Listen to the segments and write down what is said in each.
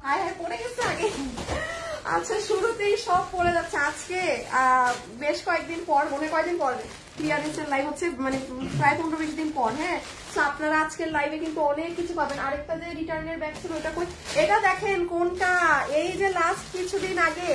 High high পড়ে গেছে আগে। আচ্ছা শুরুতেই সব পড়ে যাচ্ছে আজকে। বেশ কয়েকদিন পর, মনে কয়েকদিন পর ক্লিয়ারেন্সের লাইভ হচ্ছে, মানে প্রায় 15-20 দিন পর। হ্যাঁ, তো আপনারা আজকের লাইভে কিন্তু অনেক কিছু পাবেন। আরেকটা যে রিটার্নের ব্যাগ ছিল ওটা কই, এটা দেখেন কোনটা। এই যে লাস্ট কিছুদিন আগে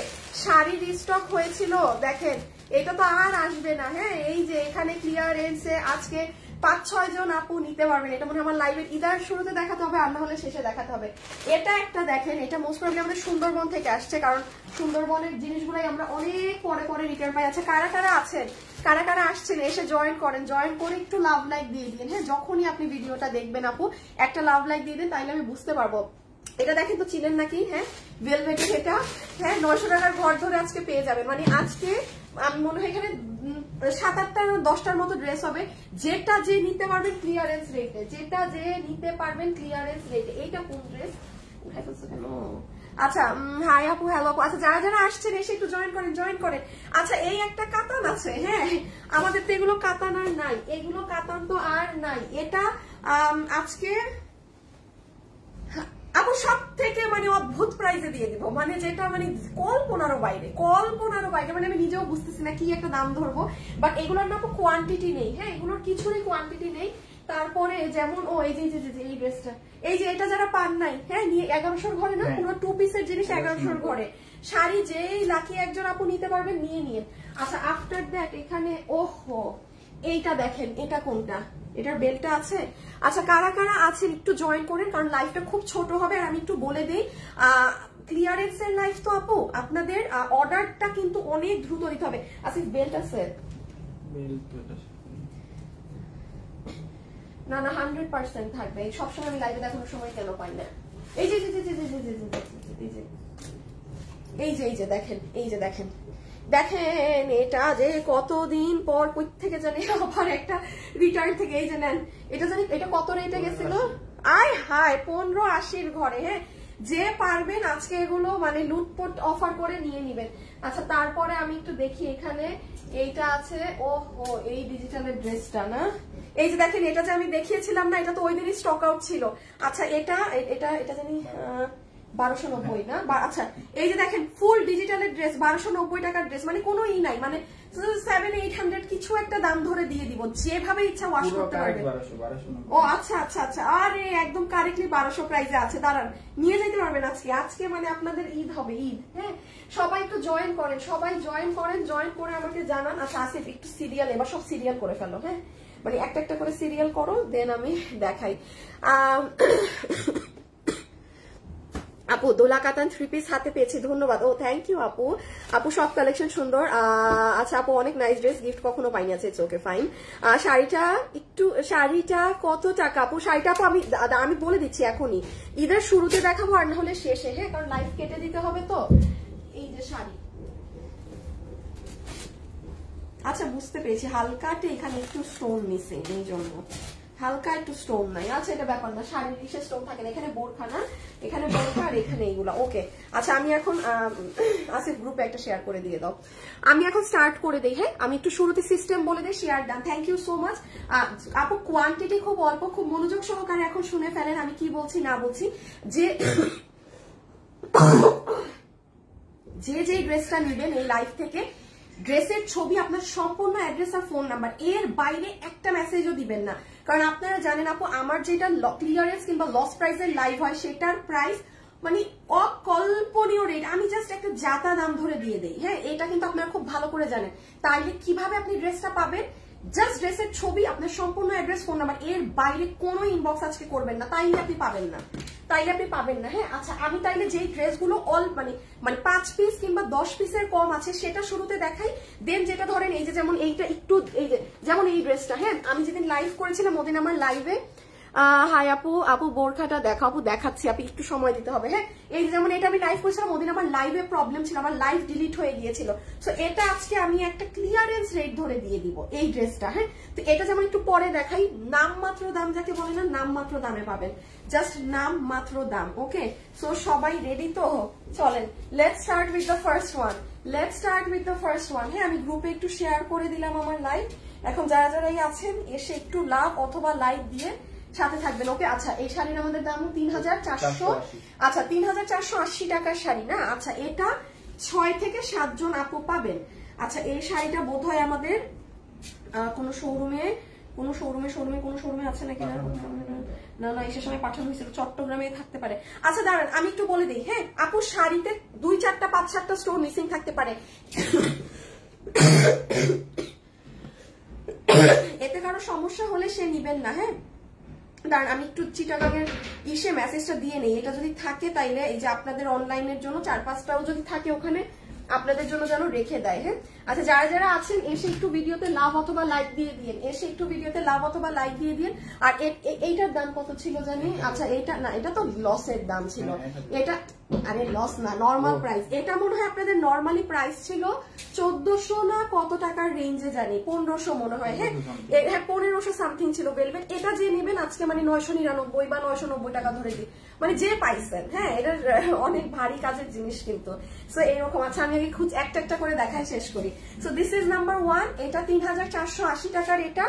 শাড়ি রিস্টক হয়েছিল, দেখেন এটা তো আর আসবে না। হ্যাঁ, এই যে এখানে ক্লিয়ারেন্সে আজকে 5-6 জন আপু নিতে পারবেন। এটা মনে হয় আমার লাইভের ইদার শুরুতে দেখাতে হবে, আর না হলে শেষে দেখাতে হবে। এটা একটা দেখেন, এটা মোস্ট প্রবলি আমাদের সুন্দরবন থেকে আসছে, কারণ সুন্দরবনের জিনিসগুলাই আমরা অনেক পরে পরে রিটার্ন পাই। আচ্ছা কারা কারা আছেন, কারা কারা আসছেন, এসে জয়েন করেন, জয়েন করে একটু লাভ লাইক দিয়ে দিন। হ্যাঁ, যখনই আপনি ভিডিওটা দেখবেন আপু একটা লাভ লাইক দিয়ে দিন, তাইলে আমি বুঝতে পারবো। এটা দেখেন তো, চিনেন নাকি? হ্যাঁ, ভেলভেটের এটা। হ্যাঁ, 900 টাকার ঘর ধরে আজকে পেয়ে যাবেন। মানে আজকে আমি মনে হয় এখানে 7-8-10টার মতো ড্রেস হবে, যেটা যে নিতে পারবেন ক্লিয়ারেন্স রেটে, যেটা যে নিতে পারবেন ক্লিয়ারেন্স রেটে। এইটা কোন ড্রেস উঠাই ফেলছো কেন? আচ্ছা হাই আপু, হ্যালো আপু। আচ্ছা যারা যারা আসছেন এসে একটু জয়েন করেন, জয়েন করেন। আচ্ছা এই একটা কাতান আছে। হ্যাঁ, আমাদের তো এগুলো কাতান আর নাই, এগুলো কাতান তো আর নাই। এটা আজকে আপু সব থেকে মানে অদ্ভুত প্রাইসে দিয়ে দিব, মানে যেটা মানে কল্পনারও বাইরে, কল্পনারও বাইরে। মানে আমি নিজেও বুঝতেছি না কি একটা দাম ধরবো, বাট এগুলোর না কোয়ান্টিটি নেই। হ্যাঁ, এগুলোর কিছুরই কোয়ান্টিটি নেই। তারপরে যেমন ও এই যে এই ড্রেসটা, এই যে এটা যারা পান নাই, হ্যাঁ নিয়ে 1100 ঘরে না, পুরো 2 পিসের জিনিস 1100 ঘরে। শাড়ি যেই লাকি একজন আপু নিতে পারবেন, নিয়ে নিয়ে। আচ্ছা আফটার দ্যাট এখানে ওহো এইটা দেখেন, এটা কোনটা, এটার বেলটা আছে। আচ্ছা কারা কারা আছেন একটু জয়েন করেন, কারণ লাইভটা খুব ছোট হবে। আর আমি একটু বলে দিই, ক্লিয়ারেন্সের লাইভ তো আপু আপনাদের অর্ডারটা কিন্তু অনেক দ্রুত দিতে হবে। আচ্ছা বেল্ট আছে না? না 100% থাকবে। সবসময় আমি লাইভে দেখানোর সময় কেন পাই না? এই যে এই যে দেখেন, এই যে দেখেন, দেখেন এটা যে কতদিন পর কই থেকে জানি আবার একটা রিটার্ন থেকে। এই যে নেন, এটা জানি এটা কত রেটে গেছিল, আয় হায় 1580 ঘরে। হ্যাঁ, যে পারবেন আজকে এগুলো মানে লুটপট অফার করে নিয়ে নিবেন। আচ্ছা তারপরে আমি একটু দেখি, এখানে এইটা আছে। ওহো এই ডিজিটালের ড্রেসটা না, এই যে দেখেন এটা যে আমি দেখিয়েছিলাম না, এটা তো ওই দিনই স্টক আউট ছিল। আচ্ছা এটা এটা এটা জানি 1290 না? আচ্ছা এই যে দেখেন ফুল ডিজিটালের ড্রেস, 1290 টাকার ড্রেস, মানে কোনো ই নাই, মানে 700-800 কিছু একটা দাম ধরে দিয়ে দিব, যেভাবে ইচ্ছা ওয়াশ করতে পারবে। ও আচ্ছা আচ্ছা আচ্ছা, আরে একদম কারেক্টলি 1200 প্রাইসে আছে। দাঁড়ান, নিয়ে যেতে পারবেন আজকে। আজকে মানে আপনাদের ঈদ হবে, ঈদ। হ্যাঁ, সবাই একটু জয়েন করেন, সবাই জয়েন করেন, জয়েন করে আমাকে জানান। আচ্ছা আসিফ একটু সিরিয়াল, এবার সব সিরিয়াল করে ফেলো। হ্যাঁ, মানে একটা একটা করে সিরিয়াল করো, দেন আমি দেখাই। আপু দোলা কাতান 3 পিস হাতে পেয়েছি, ধন্যবাদ। ও থ্যাংক ইউ আপু। আপু সব কালেকশন সুন্দর। আচ্ছা আপু অনেক নাইস ড্রেস, গিফট কখনো পাইনি। আছে ইটস ওকে ফাইন। শাড়িটা একটু, শাড়িটা কত টাকা আপু? শাড়িটা আপু আমি বলে দিচ্ছি এখনই, ঈদের শুরুতে দেখাবো আর না হলে শেষে। হ্যাঁ, কারণ লাইভ কেটে দিতে হবে তো। এই যে শাড়ি, আচ্ছা বুঝতে পেরেছি, হালকাটে এখানে একটু স্টোন মিসিং, এই জন্য হালকা একটু স্টোন নাই। আচ্ছা এটা ব্যাপার না, শাড়ির ইসে স্টোন থাকে না। এখানে বোরখা না, এখানে বোরখা আর এখানে এইগুলা। ওকে আচ্ছা আমি এখন আসিফ গ্রুপে একটা শেয়ার করে দিয়ে দাও। আমি এখন স্টার্ট করে দিই। হ্যাঁ, আমি একটু শুরুতে সিস্টেম বলে দিই, share done. Thank you so much আপু। কোয়ান্টিটি খুব অল্প, খুব মনোযোগ সহকারে এখন শুনে ফেলেন আমি কি বলছি না বলছি। যে যে ড্রেসটা নেবেন এই লাইভ থেকে, ড্রেসের ছবি, আপনার সম্পূর্ণ অ্যাড্রেস আর ফোন নাম্বার, এর বাইরে একটা মেসেজও দিবেন না। কারণ আপনারা জানেন আপু, আমার যেটা ক্লিয়ারেন্স কিংবা লস প্রাইসের লাইভ হয়, সেটার প্রাইস মানে অকল্পনীয় রেট। আমি জাস্ট একটা জাতা দাম ধরে দিয়ে দেই। হ্যাঁ, এটা কিন্তু আপনারা খুব ভালো করে জানেন। তাইলে কিভাবে আপনি ড্রেসটা পাবেন? জাস্ট ড্রেসের ছবি, আপনার সম্পূর্ণ অ্যাড্রেস, ফোন নাম্বার, এর বাইরে কোনো ইনবক্স আজকে করবেন না, তাইলে আপনি পাবেন না, তাইলে আপনি পাবেন না। হ্যাঁ, আচ্ছা আমি তাইলে যেই ড্রেসগুলো মানে 5 পিস কিংবা 10 পিসের কম আছে সেটা শুরুতে দেখাই। দেন যেটা ধরেন এই যে যেমন এইটা একটু, এই যে যেমন এই ড্রেসটা, হ্যাঁ আমি যেদিন লাইভ করেছিলাম ওদিন আমার লাইভে, হাই আপু, আপু বোরখাটা দেখো। আপু দেখাচ্ছি, আপনি একটু সময় দিতে হবে। হ্যাঁ, এই যেমন এটা আমি লাইভ করেছিলাম ওদিন আমার লাইভে প্রবলেম ছিল, আমার লাইভ ডিলিট হয়ে গিয়েছিল। সো এটা আজকে আমি একটা ক্লিয়ারেন্স রেট ধরে দিয়ে দিব এই ড্রেসটা। হ্যাঁ, তো এটা যেমন একটু পরে দেখাই। নামমাত্র দাম যাকে বলে না, নামমাত্র দামে পাবেন, জাস্ট নাম মাত্র দাম। ওকে, সো সবাই রেডি তো? চলেন let's start with the first one, let's start with the first one. হ্যাঁ, আমি গ্রুপে একটু শেয়ার করে দিলাম আমার লাইভ। এখন যারা যারাই আছেন এসে একটু লাভ অথবা লাইক দিয়ে সাথে থাকবেন। ওকে, আচ্ছা এই শাড়ির আমাদের দাম 3400, আচ্ছা 3480 টাকার শাড়ি না? আচ্ছা এটা 6 থেকে 7 জন আপু পাবেন। আচ্ছা এই শাড়িটা বোধহয় আমাদের কোন শোরুমে আছে নাকি? না না, এসে সময় পাঠানো হয়েছিল, চট্টগ্রামে থাকতে পারে। আচ্ছা দাঁড়ান আমি একটু বলে দিই, হ্যাঁ আপু শাড়িতে 2-4টা 5-7টা স্টোর মিসিং থাকতে পারে, এতে কারো সমস্যা হলে সে নিবেন না। হ্যাঁ দাঁড়ান আমি একটু চিটাগাংয়ের মেসেজটা দিয়ে নেই, এটা যদি থাকে তাইলে এই যে আপনাদের অনলাইনের জন্য 4-5টাও যদি থাকে ওখানে আপনাদের জন্য যেন রেখে দেয়। হ্যাঁ আচ্ছা যারা যারা আছেন এসে একটু ভিডিওতে লাভ অথবা লাইক দিয়ে দিন, আর এইটার দাম কত ছিল জানি? আচ্ছা এইটা না, এটা তো লসের দাম ছিল, এটা আরে লস না, নরমাল প্রাইস। এটা মনে হয় আপনাদের নরমালি প্রাইস ছিল 1400 না কত টাকার রেঞ্জে জানি, 1500 মনে হয়। হ্যাঁ 1500 সামথিং ছিল ভেলভেট। এটা যে নেবেন আজকে মানে 999 বা 990 টাকা ধরে দিই, মানে যে পাইছেন। হ্যাঁ এটা অনেক ভারী কাজের জিনিস কিন্তু। সো এইরকম। আচ্ছা আমি খুঁজ একটা একটা করে দেখাই শেষ করি। সো দিস ইজ নাম্বার 1, এটা 3480 টাকার। এটা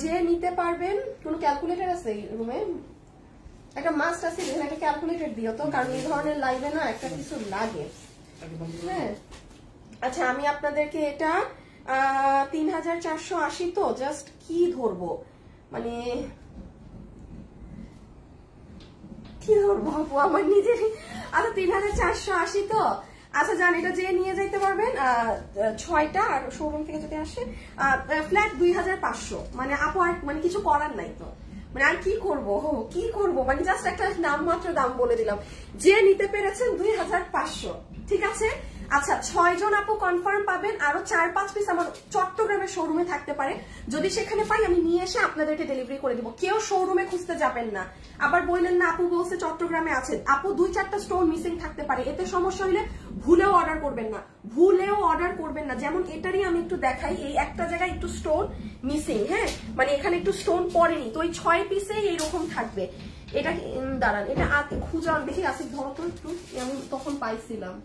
যে নিতে পারবেন, কোন ক্যালকুলেটর আছে এই রুমে? একটা মাস্ট আছে, যেখানে একটা ক্যালকুলেটর দিও তো, কারণ এই ধরনের লাইভে না একটা কিছু লাগে। হ্যাঁ আচ্ছা আমি আপনাদেরকে এটা 3480 তো জাস্ট কি ধরবো, মানে কি ধরবো আপু আমার নিজের। আচ্ছা 3480 তো। আচ্ছা জান এটা যে নিয়ে যাইতে পারবেন 6টা, আর শোরুম থেকে যদি আসে ফ্ল্যাট 2500। মানে আপু আর মানে কিছু করার নাই তো, মানে আর কি করবো মানে জাস্ট একটা নাম মাত্র দাম বলে দিলাম। যে নিতে পেরেছেন 2500, ঠিক আছে? আচ্ছা 6 জন আপু কনফার্ম পাবেন। আরো 4-5 পিস আমার চট্টগ্রামের শোরুমে থাকতে পারে, যদি সেখানে পাই আমি নিয়ে এসে আপনাদেরকে ডেলিভারি করে দিব। কেউ শোরুমে খুঁজতে যাবেন না, আবার বললেন না আপু বলছে চট্টগ্রামে আছেন। আপু 2-4টা স্টোর মিসিং থাকতে পারে, এতে সমস্যা হলে ভুলেও অর্ডার করবেন না। যেমন এটারই আমি একটু দেখাই, এই একটা জায়গায় একটু স্টোন মিসিং। হ্যাঁ মানে এখানে একটু স্টোন পড়েনি, তো ওই 6 পিসেই এইরকম থাকবে। এটা দাঁড়ান এটা খুঁজে দেখি আসি, ধরো তো একটু, আমি তখন পাইছিলাম।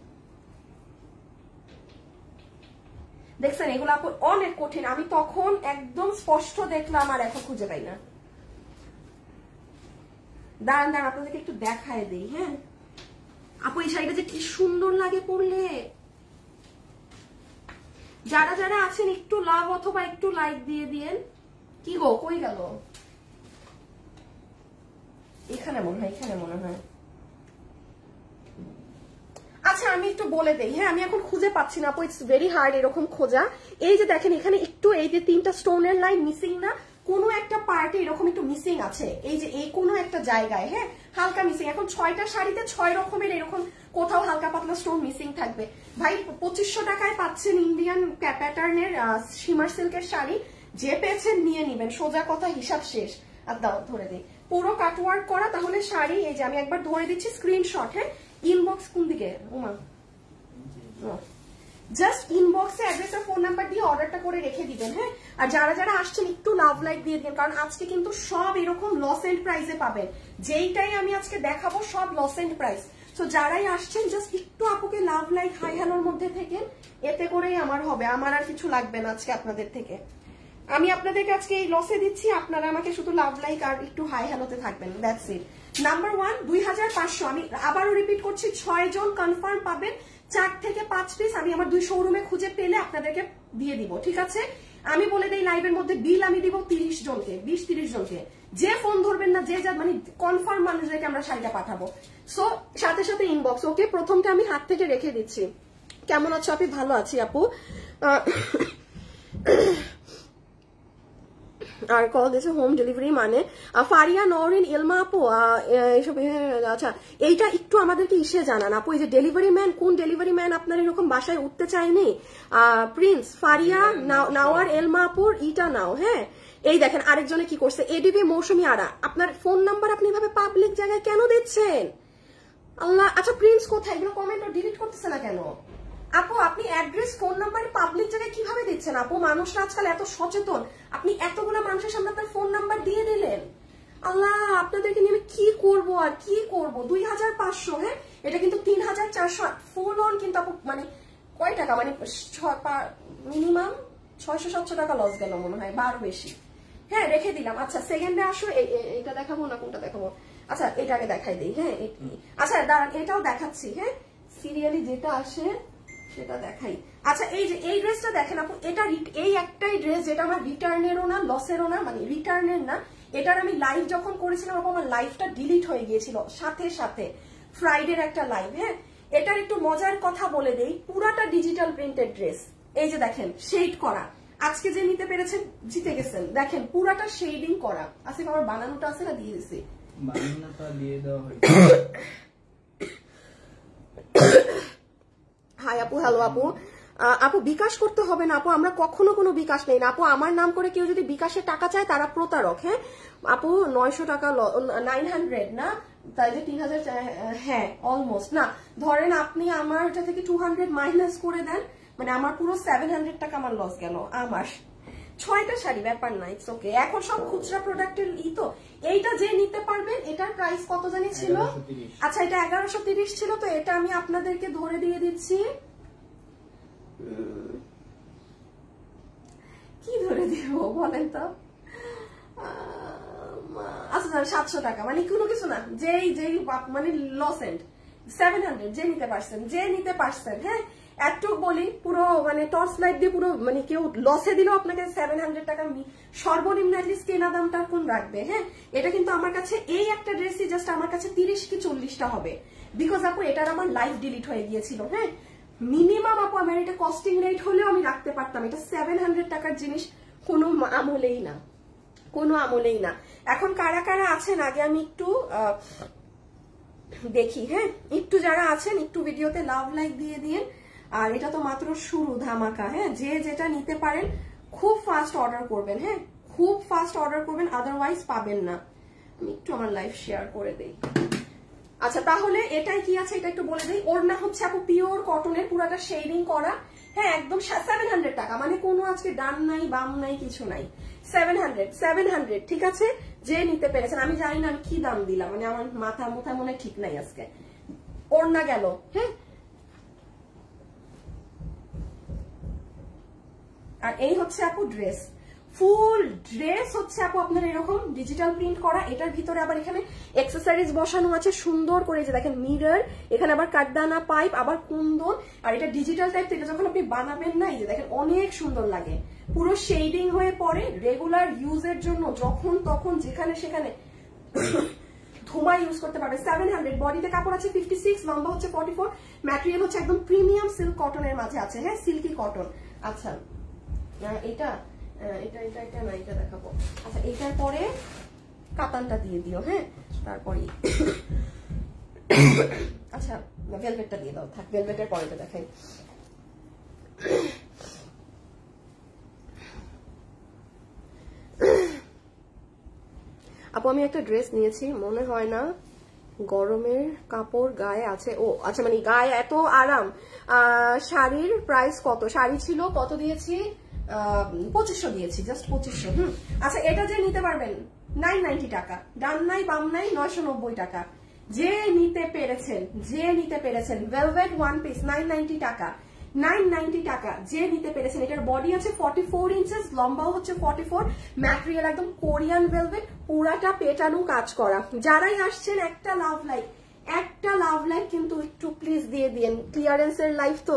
দেখছেন এগুলো আপু অনেক কঠিন, আমি তখন একদম স্পষ্ট দেখলাম আর এখন খুঁজে পাই না। দাঁড়ান আপনাদেরকে একটু দেখায় দেই। হ্যাঁ আপু এই শাড়িটা যে কি সুন্দর লাগে পরলে। যারা যারা আছেন একটু লাভ অথবা একটু লাইক দিয়ে দিয়েন। কি গো কই গেল? এখানে মনে হয়। আচ্ছা আমি একটু বলে দেই। হ্যাঁ আমি এখন খুঁজে পাচ্ছি না আপু, ইটস ভেরি হার্ড এরকম খোঁজা। এই যে দেখেন এখানে একটু এই যে 3টা স্টোনের লাইন মিসিং না, কোনো একটা পার্টে এরকম একটু মিসিং আছে, এই যে এই কোনো একটা জায়গায়। হ্যাঁ হালকা মিসিং। এখন 6টা শাড়িতে 6 রকমের এরকম কোথাও হালকা পাতলা স্টোন মিসিং থাকবে। ভাই 2500 টাকায় পাচ্ছেন ইন্ডিয়ান প্যাটার্নের শিমার সিল্কের শাড়ি, যে পেয়েছেন নিয়ে নিবেন, সোজা কথা, হিসাব শেষ। আর দাও ধরে দিই, পুরো কাটওয়ার্ক করা। তাহলে শাড়ি এই যে আমি একবার ধরে দিচ্ছি স্ক্রিনশট। হ্যাঁ ইনবক্স কোন দিকে? ওমা জাস্ট ইনবক্সে অ্যাড্রেস আর ফোন নাম্বার দিয়ে অর্ডারটা করে রেখে দিবেন। হ্যাঁ আর যারা যারা আসছেন একটু লাভ লাইক দিয়ে দিন, কারণ আজকে কিন্তু সব এরকম লস এন্ড প্রাইসে পাবেন। যেইটাই আমি আজকে দেখাবো সব লস এন্ড প্রাইস। তো যারাই আসছেন জাস্ট একটু আপুকে লাভ লাইক হাই হ্যালোর মধ্যে থেকে, এতে করেই আমার হবে, আমার আর কিছু লাগবে না আজকে আপনাদের থেকে। আমি আপনাদেরকে আজকে এই লসে দিচ্ছি, আপনারা আমাকে শুধু লাভ লাইক আর একটু হাই হ্যালোতে থাকবেন, দ্যাটস ইট। নাম্বার 1 2500। আমি আবারও রিপিট করছি, 6 জন কনফার্ম পাবেন, 4 থেকে 5 পিস আমি আমার 2 শোরুমে খুঁজে পেলে আপনাদেরকে দিয়ে দিব, ঠিক আছে? আমি বলে দেই লাইভের মধ্যে বিল আমি দিব 30 জনকে, 20-30 জনকে। যে ফোন ধরবেন না, যে যা মানে কনফার্ম মানুষদেরকে আমরা শাড়িটা পাঠাবো। সো সাথে সাথে ইনবক্স। ওকে প্রথমটা আমি হাত থেকে রেখে দিচ্ছি। কেমন আছো আপনি? ভালো আছি আপু। আর কল দিয়েছে হোম ডেলিভারি মানে ফারিয়া নরিন ইলমা আপু এইসব। আচ্ছা এইটা একটু আমাদেরকে ইসে জানান আপু, এই যে ডেলিভারি ম্যান, কোন ডেলিভারি ম্যান আপনার এরকম বাসায় উঠতে চায়নি? প্রিন্স ফারিয়া নাওয়ার এলমা আপুর ইটা নাও। হ্যাঁ এই দেখেন আরেকজনে কি করছে, এডিবি মৌসুমী আরা। আপনার ফোন নাম্বার আপনি এভাবে পাবলিক জায়গায় কেন দিচ্ছেন? আল্লাহ। আচ্ছা প্রিন্স কোথায়? এগুলো কমেন্ট ডিলিট করতেছে না কেন? আপু আপনি অ্যাড্রেস ফোন নাম্বার পাবলিক জায়গায় কিভাবে দিচ্ছেন? আপু মানুষরা আজকাল এত সচেতন, আপনি এতগুলো মানুষের সামনে আপনার ফোন নাম্বার দিয়ে দিলেন। আল্লাহ আপনাদেরকে নিয়ে কি করব আর কি করব। 2500। হ্যাঁ এটা কিন্তু 3400 ফুল অন কিন্তু আপু, মানে কয় টাকা, মানে মিনিমাম 600-700 টাকা লস গেল মনে হয়, 12 বেশি। হ্যাঁ রেখে দিলাম। আচ্ছা সেকেন্ডে আসো, এটা দেখাবো না কোনটা দেখাবো, আচ্ছা এটা আগে দেখাই দিই। হ্যাঁ আচ্ছা দাঁড়ান এটাও দেখাচ্ছি, হ্যাঁ সিরিয়ালি যেটা আসে সেটা দেখাই। আচ্ছা এই যে এই ড্রেসটা দেখেন আপু, এটা এই একটাই ড্রেস যেটা আমার রিটার্নেরও না লসেরও না, মানে রিটার্নের না। এটার আমি লাইভ যখন করেছিলাম আপু আমার লাইভটা ডিলিট হয়ে গিয়েছিল সাথে সাথে, ফ্রাইডের একটা লাইভ। হ্যাঁ এটার একটু মজার কথা বলে দেই, পুরাটা ডিজিটাল প্রিন্টেড ড্রেস। এই যে দেখেন শেড করা, আজকে যে নিতে পেরেছেন জিতে গেছেন। দেখেন পুরাটা শেডিং করা। আসিফ আমার বানানোটা আছে না, দিয়ে দিছি, বানানোটা দিয়ে দেওয়া হয়। হাই আপু, হ্যালো আপু। আপু বিকাশ করতে হবে না আপু, আমরা কখনো কোনো বিকাশ নেই না আপু। আমার নাম করে কেউ যদি বিকাশে টাকা চায় তারা প্রতারক। হ্যাঁ আপু 900 টাকা 900 না, তাই যে 3000, হ্যাঁ অলমোস্ট না, ধরেন আপনি আমার এটা থেকে 200 মাইনাস করে দেন, মানে আমার পুরো 700 টাকা আমার লস গেল। আমার 6টা শাড়ি, ব্যাপার না, ইটস ওকে। এখন সব খুচরা প্রোডাক্টের তো এইটা যে নিতে পারবেন, এটার প্রাইস কত জানি ছিল? আচ্ছা এটা 1130 ছিল, তো এটা আমি আপনাদেরকে ধরে দিয়ে দিচ্ছি, কি ধরে দিব বলেন তো, আচ্ছা 700 টাকা, মানে কোনো কিছু না, যেই মানে লস এন্ড 700 যে নিতে পারছেন। হ্যাঁ একটু বলি, পুরো মানে টর্চ লাইট দিয়ে পুরো মানে কেউ লসে দিলেও আপনাকে 700 টাকা সর্বনিম্ন অ্যাটলিস্ট কেনা দামটা কোন রাখবে। হ্যাঁ এটা কিন্তু আমার কাছে এই একটা ড্রেসই জাস্ট আমার কাছে 30 কি 40টা হবে, বিকজ আপু এটার আমার লাইফ ডিলিট হয়ে গিয়েছিল। হ্যাঁ মিনিমাম আপু আমার এটা কস্টিং রেট হলেও আমি রাখতে পারতাম, এটা 700 টাকার জিনিস কোনো আমলেই না, কোনো আমলেই না। এখন কারা কারা আছেন আগে আমি একটু দেখি। হ্যাঁ একটু যারা আছেন একটু ভিডিওতে লাভ লাইক দিয়ে দিন। আর এটা তো মাত্র শুরু ধামাকা। হ্যাঁ যে যেটা নিতে পারেন খুব ফাস্ট অর্ডার করবেন, হ্যাঁ খুব ফাস্ট অর্ডার করবেন, আদারওয়াইজ পাবেন না। আমি একটু আমার লাইভ শেয়ার করে দেই। আচ্ছা তাহলে এটাই কি আছে এটা একটু বলে দিই। ওড়না হচ্ছে আপু পিওর কটনের, পুরাটা শেডিং করা। হ্যাঁ একদম 700 টাকা, মানে কোনো আজকে ডান নাই বাম নাই কিছু নাই, 700 ঠিক আছে। যে নিতে পেরেছেন, আমি জানি না আমি কি দাম দিলাম, মানে আমার মাথা মনে ঠিক নাই আজকে। ওড়না গেল। হ্যাঁ আর এই হচ্ছে আপু ড্রেস, ফুল ড্রেস হচ্ছে আপু আপনার এরকম ডিজিটাল প্রিন্ট করা। এটার ভিতরে আবার এখানে অ্যাকসেসরিজ বসানো আছে সুন্দর করে, যে দেখেন মিরর, এখানে আবার কাঠদানা পাইপ, আবার কুন্দন। আর এটা ডিজিটাল টাইপ থেকে যখন আপনি বানাবেন না, এই যে দেখেন অনেক সুন্দর লাগে, পুরো শেডিং হয়ে পড়ে রেগুলার ইউজের জন্য, যখন তখন যেখানে সেখানে ধুমা ইউজ করতে পারবে। 700 বডিতে কাপড় আছে 56, লম্বা হচ্ছে 44, ম্যাটেরিয়াল হচ্ছে একদম প্রিমিয়াম সিল্ক কটনের মাঝে আছে। হ্যাঁ সিল্কি কটন। আচ্ছা এটা এটা এটা এটা না, এটা দেখাবো। আচ্ছা এটার পরে কাতানটা দিয়ে দিও। হ্যাঁ তারপরে আচ্ছা ভেলভেটটা দিয়ে দাও, থাক ভেলভেটের পরেটা দেখাই। আপু আমি একটা ড্রেস নিয়েছি, মনে হয় না গরমের কাপড় গায়ে আছে। ও আচ্ছা মানে গায়ে এত আরাম। শাড়ির প্রাইস কত? শাড়ি ছিল কত দিয়েছি? 2500 দিয়েছি, জাস্ট 2500। আচ্ছা এটা যে নিতে পারবেন 990 টাকা, ডান নাই বাম নাই, 990 টাকা। যে নিতে পেরেছেন ভেলভেট ওয়ান পিস 990 টাকা, 990 টাকা যে নিতে পেরেছেন। এটার বডি আছে 44 ইঞ্চেস, লম্বাও হচ্ছে 44, ম্যাটেরিয়াল একদম কোরিয়ান ভেলভেট, পুরাটা পেটানো কাজ করা। যারাই আসছেন একটা লাভ লাইক কিন্তু একটু প্লিজ দিয়ে দিন, ক্লিয়ারেন্সের লাইভ তো।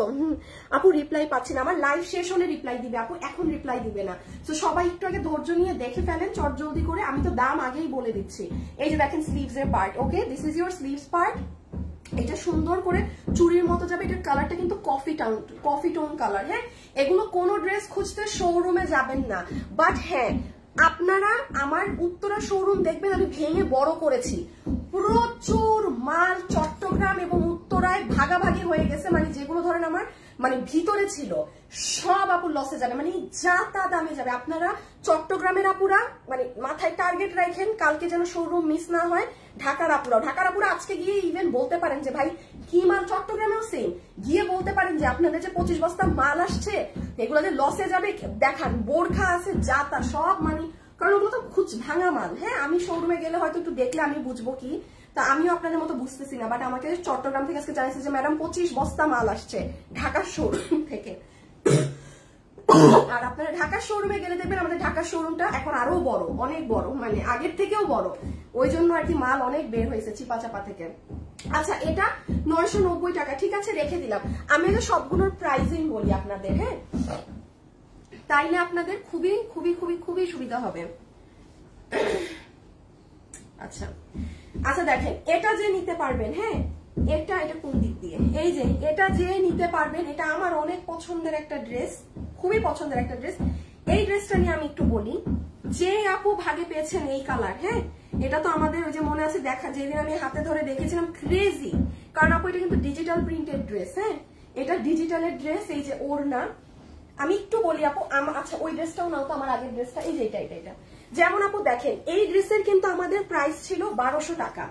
আপু রিপ্লাই পাচ্ছি না, আমার লাইভ শেষ হলে রিপ্লাই দিবে আপু, এখন রিপ্লাই দিবে না। তো সবাই একটু আগে ধৈর্য নিয়ে দেখে ফেলেন চট জলদি করে, আমি তো দাম আগেই বলে দিচ্ছি। এই যে দেখেন স্লিভস এর part, okay this is your sleeves part. এটা সুন্দর করে চুড়ির মতো যাবে, এটার কালারটা কিন্তু কফি টোন কালার। হ্যাঁ এগুলো কোনো ড্রেস খুঁজতে শোরুমে যাবেন না, বাট হ্যাঁ আপনারা আমার উত্তরা শোরুম দেখবেন আমি ভেঙে বড় করেছি, প্রচুর মাল চট্টগ্রাম এবং উত্তরায় ভাগাভাগি হয়ে গেছে, মানে যেগুলো ধরেন আমার মানে ভিতরে ছিল সব আপুর লসে যাবে, মানে যা তা দামে যাবে। আপনারা চট্টগ্রামের আপুরা মানে মাথায় টার্গেট রাখেন, কালকে যেন শোরুম মিস না হয়। ঢাকার আপুরা আজকে গিয়ে ইভেন বলতে পারেন যে ভাই কি মাল, চট্টগ্রামেও সেম, গিয়ে বলতে পারেন যে আপনাদের যে 25 বস্তা মাল আসছে এগুলো যে লসে যাবে দেখান, বোরখা আছে যা তা সব, মানে কারণ ওগুলো তো খুব ভাঙা মাল। হ্যাঁ আমি শোরুমে গেলে হয়তো একটু দেখলে আমি বুঝবো কি, তা আমিও আপনাদের মতো বুঝতেছি না, বাট আমাকে চট্টগ্রাম থেকে আজকে জানিয়েছে যে ম্যাডাম 25 বস্তা মাল আসছে ঢাকার শোরুম থেকে। আর আপনারা ঢাকার শোরুমে গেলে দেখবেন আমাদের ঢাকার শোরুমটা এখন আরো বড়, অনেক বড়, মানে আগের থেকেও বড়, ওই জন্য আর কি মাল অনেক বের হয়েছে চিপা চাপা থেকে। আচ্ছা এটা 990 টাকা, ঠিক আছে রেখে দিলাম। আমি তো সবগুলোর প্রাইসিং বলি আপনাদের, হ্যাঁ, তাইলে আপনাদের খুবই খুবই খুবই খুবই সুবিধা হবে। আচ্ছা আচ্ছা দেখেন, এটা যে নিতে পারবেন, হ্যাঁ, এটা কোন দিক দিয়ে, এই যে এটা যে নিতে পারবেন, এটা আমার অনেক পছন্দের একটা ড্রেস, খুবই পছন্দের একটা ড্রেস। এই ড্রেসটা নিয়ে আমি একটু বলি, যে আপু ভাগে পেয়েছেন এই কালার, হ্যাঁ, এটা তো আমাদের ওই যে মনে আছে দেখা, যেদিন আমি হাতে ধরে দেখেছিলাম ক্রেজি, কারণ আপু এটা কিন্তু ডিজিটাল প্রিন্টেড ড্রেস, হ্যাঁ, এটা ডিজিটালের ড্রেস। এই যে ওড়না, আমি একটু বলি আপু, আচ্ছা ওই ড্রেসটাও নাও তো, আমার আগের ড্রেসটা, এই যে এটা যেমন আপু দেখেন, এই ড্রেসের কিন্তু আমাদের প্রাইস ছিল 1200 টাকা,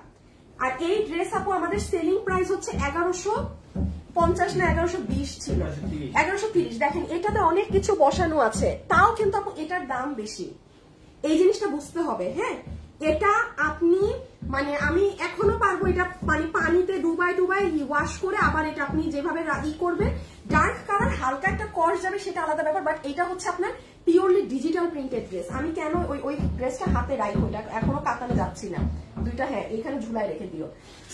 আর এই ড্রেস আপু আমাদের সেলিং প্রাইস হচ্ছে 1150 না 1120 ছিল, 1130। দেখেন এটাতে অনেক কিছু বসানো আছে, তাও কিন্তু আপু এটার দাম বেশি, এই জিনিসটা বুঝতে হবে, হ্যাঁ। এটা আপনি মানে আমি এখনো পারবো এটা মানে পানিতে ডুবাই ওয়াশ করে আবার এটা আপনি যেভাবে করবেন, ডার্ক কালার হালকা একটা কস যাবে সেটা আলাদা ব্যাপার, বাট এটা হচ্ছে আপনার পিওরলি ডিজিটাল প্রিন্টেড ড্রেস। আমি কেন ওই ড্রেসটা হাতে রাখি, ওইটা এখনো কাতানো যাচ্ছি না, দুইটা হ্যাঁ এইখানে ঝুলাই রেখে দিও।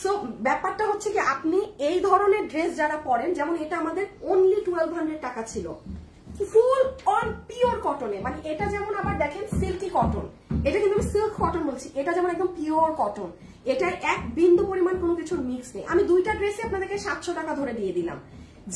সো ব্যাপারটা হচ্ছে কি, আপনি এই ধরনের ড্রেস যারা পরেন, যেমন এটা আমাদের অনলি 1200 টাকা ছিল, ফুল অন পিওর কটনে, মানে এটা যেমন আবার দেখেন সিল্কি কটন, এটা কিন্তু আমি সিল্ক কটন বলছি, এটা যেমন একদম পিওর কটন, এটা এক বিন্দু পরিমাণ কোনো কিছুর মিক্স নেই। আমি দুইটা ড্রেসে আপনাদেরকে 700 টাকা ধরে দিয়ে দিলাম,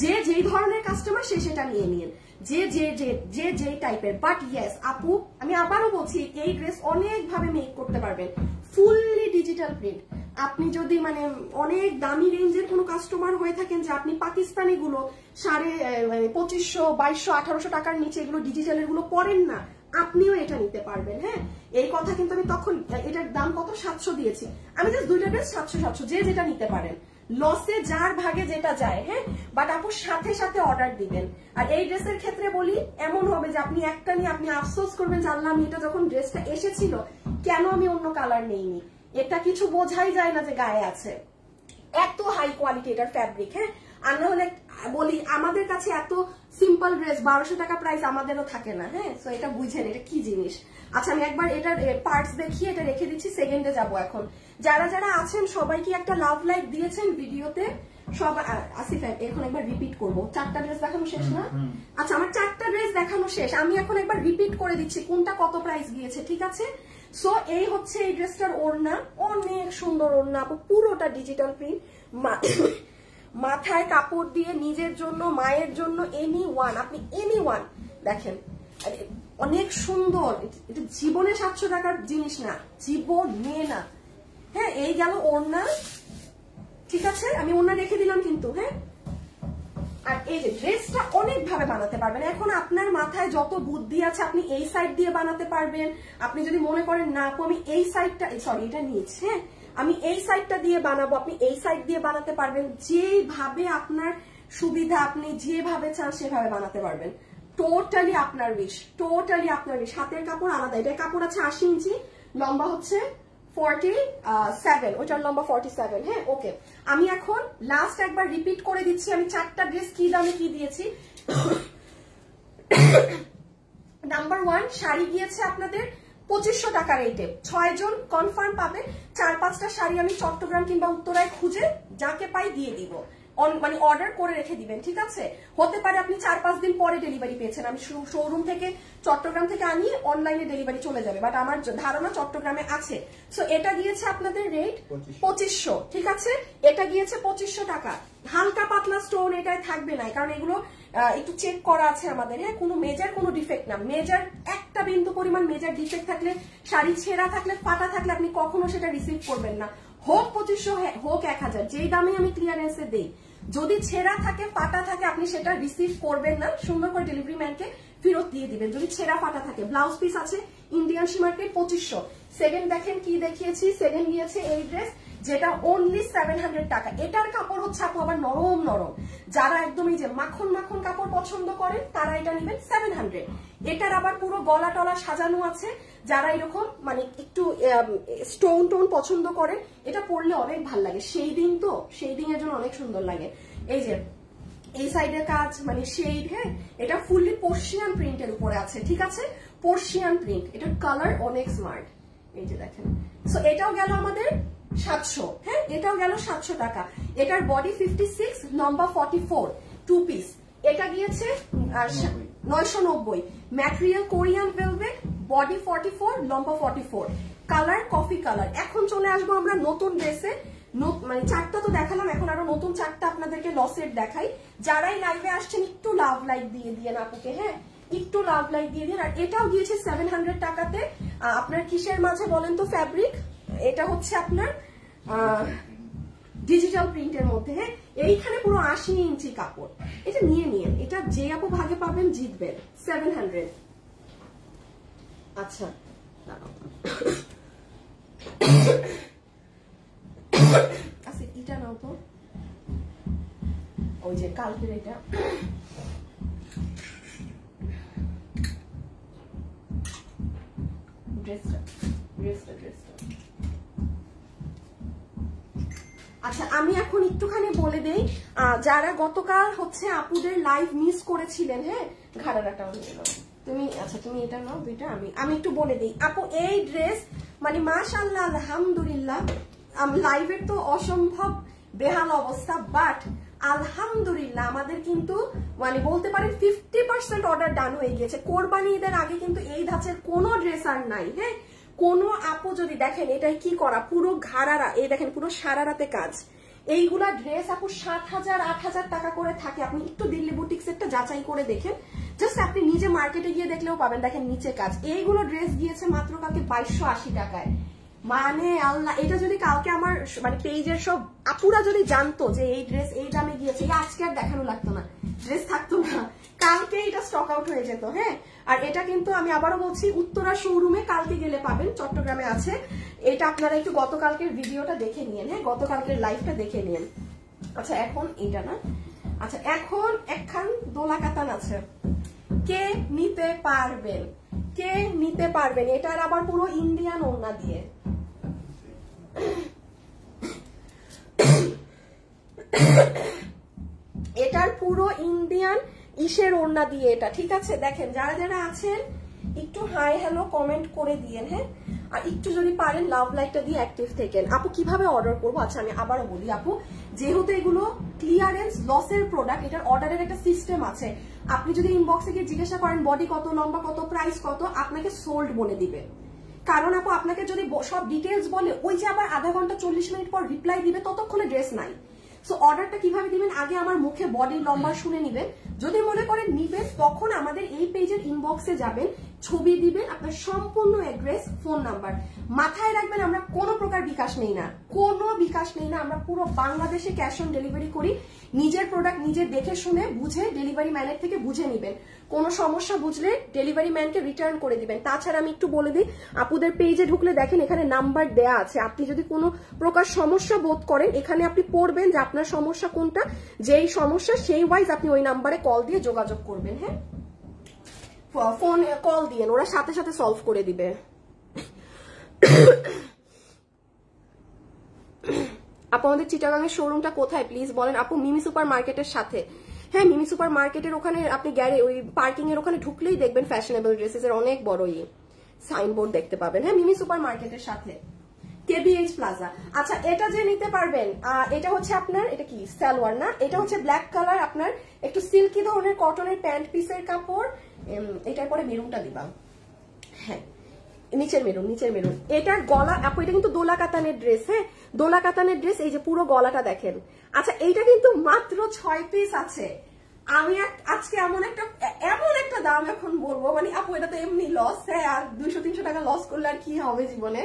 যে যেই ধরনের কাস্টমার সে সেটা নিয়ে নিন, যে টাইপের। বাট ইয়েস আপু, আমি আবারও বলছি, এই ড্রেস অনেক ভাবে মেক করতে পারবেন, ফুললি ডিজিটাল প্রিন্ট। আপনি যদি মানে অনেক দামি রেঞ্জের কোনো কাস্টমার হয়ে থাকেন, যে আপনি পাকিস্তানি গুলো 2500, 2200, 1800 টাকার নিচে এগুলো ডিজিটালের গুলো পরেন না, আপনিও এটা নিতে পারবেন, হ্যাঁ। এই কথা কিন্তু আমি তখন, এটার দাম কত 700 দিয়েছি, আমি জাস্ট দুইটা ড্রেস 700, যে যেটা নিতে পারেন, লসে যার ভাগে যেটা যায়, হ্যাঁ। বাট আপু সাথে সাথে অর্ডার দিবেন। আর এই ড্রেসের ক্ষেত্রে বলি, এমন হবে যে আপনি একটা নিয়ে আপনি আফসোস করবেন, জানলাম এটা যখন ড্রেসটা এসেছিল কেন আমি অন্য কালার নেইনি, এটা কিছু বোঝাই যায় না যে গায়ে আছে, এত হাই কোয়ালিটি এটার ফ্যাব্রিক, হ্যাঁ। আর না হলে বলি আমাদের কাছে এত সিম্পল ড্রেস 1200 টাকা প্রাইস আমাদেরও থাকে না, হ্যাঁ। সো এটা বুঝেন এটা কি জিনিস। আচ্ছা আমি একবার এটার পার্টস দেখিয়ে এটা রেখে দিচ্ছি, সেকেন্ডে যাবো এখন। যারা যারা আছেন সবাই কি একটা লাভ লাইক দিয়েছেন ভিডিওতে, সব আসিফ এখন একবার রিপিট করবো। 4টা ড্রেস দেখানো শেষ না? আচ্ছা আমার 4টা ড্রেস দেখানো শেষ, আমি এখন একবার রিপিট করে দিচ্ছি কোনটা কত প্রাইস গিয়েছে, ঠিক আছে। সো এই হচ্ছে এই ড্রেসটার ওড়না, অনেক সুন্দর ওড়না, পুরোটা ডিজিটাল প্রিন্ট, মাথায় কাপড় দিয়ে নিজের জন্য, মায়ের জন্য, এনি ওয়ান, আপনি এনি ওয়ান দেখেন, অনেক সুন্দর। এটা জীবনে 700 টাকার জিনিস না, জীবনে না, হ্যাঁ। এই গেল ওড়না, ঠিক আছে, আমি ওড়না রেখে দিলাম কিন্তু, হ্যাঁ। আর এই যে ড্রেসটা অনেক ভাবে বানাতে পারবেন, এখন আপনার মাথায় যত বুদ্ধি আছে আপনি এই সাইড দিয়ে বানাতে পারবেন। আপনি যদি মনে করেন না আপু আমি এই সাইডটা, সরি এটা নিয়েছি, হ্যাঁ, আমি এই সাইডটা দিয়ে বানাবো, আপনি এই সাইড দিয়ে বানাতে পারবেন, যেভাবে আপনার সুবিধা, আপনি যেভাবে চান সেভাবে বানাতে পারবেন। টোটালি আপনার উইশ, টোটালি আপনার উইশ। হাতের কাপড় আলাদা, এটা কাপড় আছে 80 ইঞ্চি, লম্বা হচ্ছে 47, ওইটার লম্বা 47, হ্যাঁ। ওকে, আমি এখন লাস্ট একবার রিপিট করে দিচ্ছি, আমি 4টা ড্রেস কি দামে কি দিয়েছি। নাম্বার 1 শাড়ি গিয়েছে আপনাদের 2500 টাকা রেটে, 6 জন কনফার্ম পাবে। 4-5টা শাড়ি আমি চট্টগ্রাম কিংবা উত্তরায় খুঁজে যাকে পাই দিয়ে দিব, মানে অর্ডার করে রেখে দিবেন, ঠিক আছে। হতে পারে আপনি 4-5 দিন পরে ডেলিভারি পেয়েছেন, আমি শোরুম থেকে চট্টগ্রাম থেকে আনি অনলাইনে ডেলিভারি চলে যাবে, বাট আমার ধারণা চট্টগ্রামে আছে। সো এটা গিয়েছে আপনাদের রেট 2500, ঠিক আছে। এটা গিয়েছে 2500 টাকা, হালকা পাতলা স্টোন এটাই থাকবে না, কারণ এগুলো একটু চেক করা আছে আমাদের, হ্যাঁ। কোনো মেজার কোনো ডিফেক্ট না, মেজার একটা বিন্দু পরিমাণ মেজার ডিফেক্ট থাকলে, শাড়ি ছেঁড়া থাকলে, ফাটা থাকলে আপনি কখনো সেটা রিসিভ করবেন না, হোক 2500 হোক 1000, যেই দামে আমি ক্লিয়ারেন্সে দেই, যদি ছেঁড়া থাকে ফাটা থাকে আপনি সেটা রিসিভ করবেন না, সুন্দর করে ডেলিভারি ম্যানকে ফেরত দিয়ে দিবেন যদি ছেঁড়া ফাটা থাকে। ব্লাউজ পিস আছে ইন্ডিয়ান সীমার্কেট 2500। সেকেন্ড দেখেন কি দেখিয়েছি, সেকেন্ড গিয়েছে এই ড্রেস, যেটা অনলি 700 টাকা। এটার কাপড় হচ্ছে আপু আবার নরম নরম, যারা একদম এই যে মাখন মাখন কাপড় পছন্দ করেন তারা এটা নেবেন 700। এটার আবার পুরো গলা টলা সাজানো আছে, যারা এরকম মানে একটু স্টোন টোন পছন্দ করেন, এটা পরলে অনেক ভাল লাগে, সেই দিন তো সেই দিনের জন্য অনেক সুন্দর লাগে। এই যে এই সাইডের কাজ মানে শেড, হ্যাঁ এটা ফুললি পার্সিয়ান প্রিন্টের উপরে আছে, ঠিক আছে, পার্সিয়ান প্রিন্ট, এটা কালার অনেক স্মার্ট, এই যে দেখেন। সো এটাও গেল আমাদের 700, হ্যাঁ এটাও গেল 700 টাকা। এটার বডি 56, লম্বা 44, 2 পিস, এটা গিয়েছে 990। ম্যাটেরিয়াল কোরিয়ান ভেলভেট, বডি 44, লম্বা 44, কালার কফি কালার। এখন চলে আসবো আমরা নতুন ড্রেসে, মানে 4টা তো দেখালাম, এখন আরো নতুন 4টা আপনাদেরকে লসের দেখাই। যারাই লাইভে আসছেন একটু লাভ লাইক দিয়ে দিয়েন আপুকে, হ্যাঁ একটু লাভ লাইক দিয়ে দিন। আর এটাও গিয়েছে 700 টাকাতে। আপনার কিসের মাঝে বলেন তো ফ্যাব্রিক? এটা হচ্ছে আপনার ডিজিটাল প্রিন্টের মধ্যে, হ্যাঁ এইখানে পুরো 80 ইঞ্চি কাপড়। এটা নিয়ে নিন, এটা যে আপু ভাগে পাবেন জিতবেন। 700। আচ্ছা আচ্ছা এটা নাও তো, ওই যে কালকের এটা ড্রেসটা। আচ্ছা আমি এখন একটুখানি বলে দেই, যারা গতকাল হচ্ছে আপুদের লাইভ মিস করেছিলেন, হ্যাঁ ঘাড়াটাও নিয়ে নাও তুমি, আচ্ছা তুমি এটা নাও দুইটা, আমি একটু বলে দিই আপু এই ড্রেস মানে মাশাআল্লাহ আলহামদুলিল্লাহ, লাইভের তো অসম্ভব বেহাল অবস্থা, বাট আলহামদুলিল্লাহ আমাদের কিন্তু মানে বলতে পারেন 50% অর্ডার ডান হয়ে গিয়েছে। কোরবানি ঈদের আগে কিন্তু এই ধাঁচের কোনো ড্রেস আর নাই, হ্যাঁ কোনো আপু যদি দেখেন এটাই কি করা, পুরো ঘাড়ারা, এই দেখেন পুরো সারারাতে কাজ। এইগুলা ড্রেস আপু 7,000 8,000 টাকা করে থাকে। আপনি একটু দিল্লি বুটিক্স একটা যাচাই করে দেখেন, জাস্ট আপনি নিজে মার্কেটে গিয়ে দেখলেও পাবেন, দেখেন নিচে কাজ। এইগুলো ড্রেস গিয়েছে মাত্র কালকে 2280 টাকায়। মানে আল্লাহ, এটা যদি কালকে আমার মানে পেজের সব আপুরা যদি জানতো যে এই ড্রেস এই দামে গিয়েছে, আজকে আর দেখানো লাগতো না, ড্রেস থাকতো না, কালকে এটা স্টক আউট হয়ে যেত, হ্যাঁ। আর এটা কিন্তু আমি আবারও বলছি উত্তরা শোরুমে কালকে গেলে পাবেন, চট্টগ্রামে আছে। এটা আপনারা একটু গতকালকের ভিডিওটা দেখে নিন, হ্যাঁ গতকালকের লাইভটা দেখে নিন। আচ্ছা এখন এটা না, আচ্ছা এখন একখান দোলা কাতান আছে, কে নিতে পারবেন, কে নিতে পারবেন? এটার আবার পুরো ইন্ডিয়ান ওড়না দিয়ে, এটার পুরো ইন্ডিয়ান ইসের ওড়না দিয়ে এটা, ঠিক আছে। দেখেন যারা যারা আছেন একটু হাই হ্যালো কমেন্ট করে দিয়েন, হ্যাঁ আর একটু যদি পারেন লাভ লাইকটা দিয়ে অ্যাক্টিভ থাকেন। আপু কিভাবে অর্ডার করবো? আচ্ছা আমি আবারও বলি আপু, যেহেতু এগুলো ক্লিয়ারেন্স লসের প্রোডাক্ট, এটার অর্ডারের একটা সিস্টেম আছে। আপনি যদি ইনবক্সে গিয়ে জিজ্ঞাসা করেন বডি কত, লম্বা কত, প্রাইস কত, আপনাকে সোল্ড বলে দিবে। কারণ আপু আপনাকে যদি সব ডিটেলস বলে, ওই যে আবার আধা ঘন্টা 40 মিনিট পর রিপ্লাই দিবে, ততক্ষণে ড্রেস নাই। সো অর্ডারটা কিভাবে দিবেন, আগে আমার মুখে বডি লম্বা শুনে নিবেন, যদি মনে করেন নিবেন তখন আমাদের এই পেজের ইনবক্সে যাবেন, ছবি দিবেন, আপনার সম্পূর্ণ অ্যাড্রেস, ফোন নাম্বার। মাথায় রাখবেন আমরা কোনো প্রকার বিকাশ নেই না, কোনো বিকাশ নেই না, আমরা পুরো বাংলাদেশে ক্যাশ অন ডেলিভারি করি। নিজের প্রোডাক্ট নিজে দেখে শুনে বুঝে ডেলিভারি ম্যানের থেকে বুঝে নিবেন, কোনো সমস্যা বুঝলে ডেলিভারি ম্যানকে রিটার্ন করে দিবেন। তাছাড়া আমি একটু বলে দিই, আপুদের পেজে ঢুকলে দেখেন এখানে নাম্বার দেয়া আছে, আপনি যদি কোনো প্রকার সমস্যা বোধ করেন এখানে আপনি পড়বেন যে আপনার সমস্যা কোনটা, যেই সমস্যা সেই ওয়াইজ আপনি ওই নাম্বারে কল দিয়ে যোগাযোগ করবেন, হ্যাঁ ফোন কল দিয়ে ওরা সাথে সাথে সলভ করে দিবে। আপু আমাদের চিটাগাংয়ের শোরুমটা কোথায় প্লিজ বলেন? আপু মিমি সুপার মার্কেটের সাথে, হ্যাঁ মিমি সুপার মার্কেটের ওখানে আপনি ওই পার্কিং এর ওখানে ঢুকলেই দেখবেন ফ্যাশনেবল ড্রেসেস এর অনেক বড় সাইনবোর্ড দেখতে পাবেন, হ্যাঁ মিমি সুপার মার্কেটের সাথে, কেবিএইচ প্লাজা। আচ্ছা এটা যে নিতে পারবেন, এটা হচ্ছে আপনার, এটা কি সালোয়ার না, এটা হচ্ছে ব্ল্যাক কালার, আপনার একটু সিল্কি ধরনের কটনের প্যান্ট পিসের কাপড়, এটার পরে মেরুনটা দিবা, হ্যাঁ নিচের মেরুন, নিচের মেরুন। এটার গলা আপু, এটা কিন্তু দোলা কাতানের ড্রেস, হ্যাঁ দোলা কাতানের ড্রেস, এই যে পুরো গলাটা দেখেন। আচ্ছা এইটা কিন্তু মাত্র 6 পিস আছে। আমি আজকে এমন একটা দাম এখন বলবো, মানে আপু এটা তো এমনি লস, হ্যাঁ আর 200-300 টাকা লস করলে আর কি হবে জীবনে।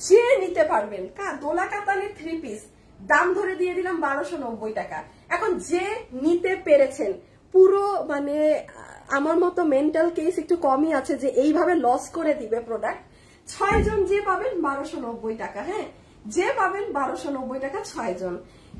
যে নিতে পারবেন দোলা কাতানের 3 পিস দাম ধরে দিয়ে দিলাম 1290 টাকা। এখন যে নিতে পেরেছেন, পুরো মানে আমার মতো মেন্টাল কেস একটু কমই আছে যে এইভাবে লস করে দিবে প্রোডাক্ট। 6 জন যে পাবেন 1290 টাকা, হ্যাঁ যে পাবেন 1290 টাকা 6 জন।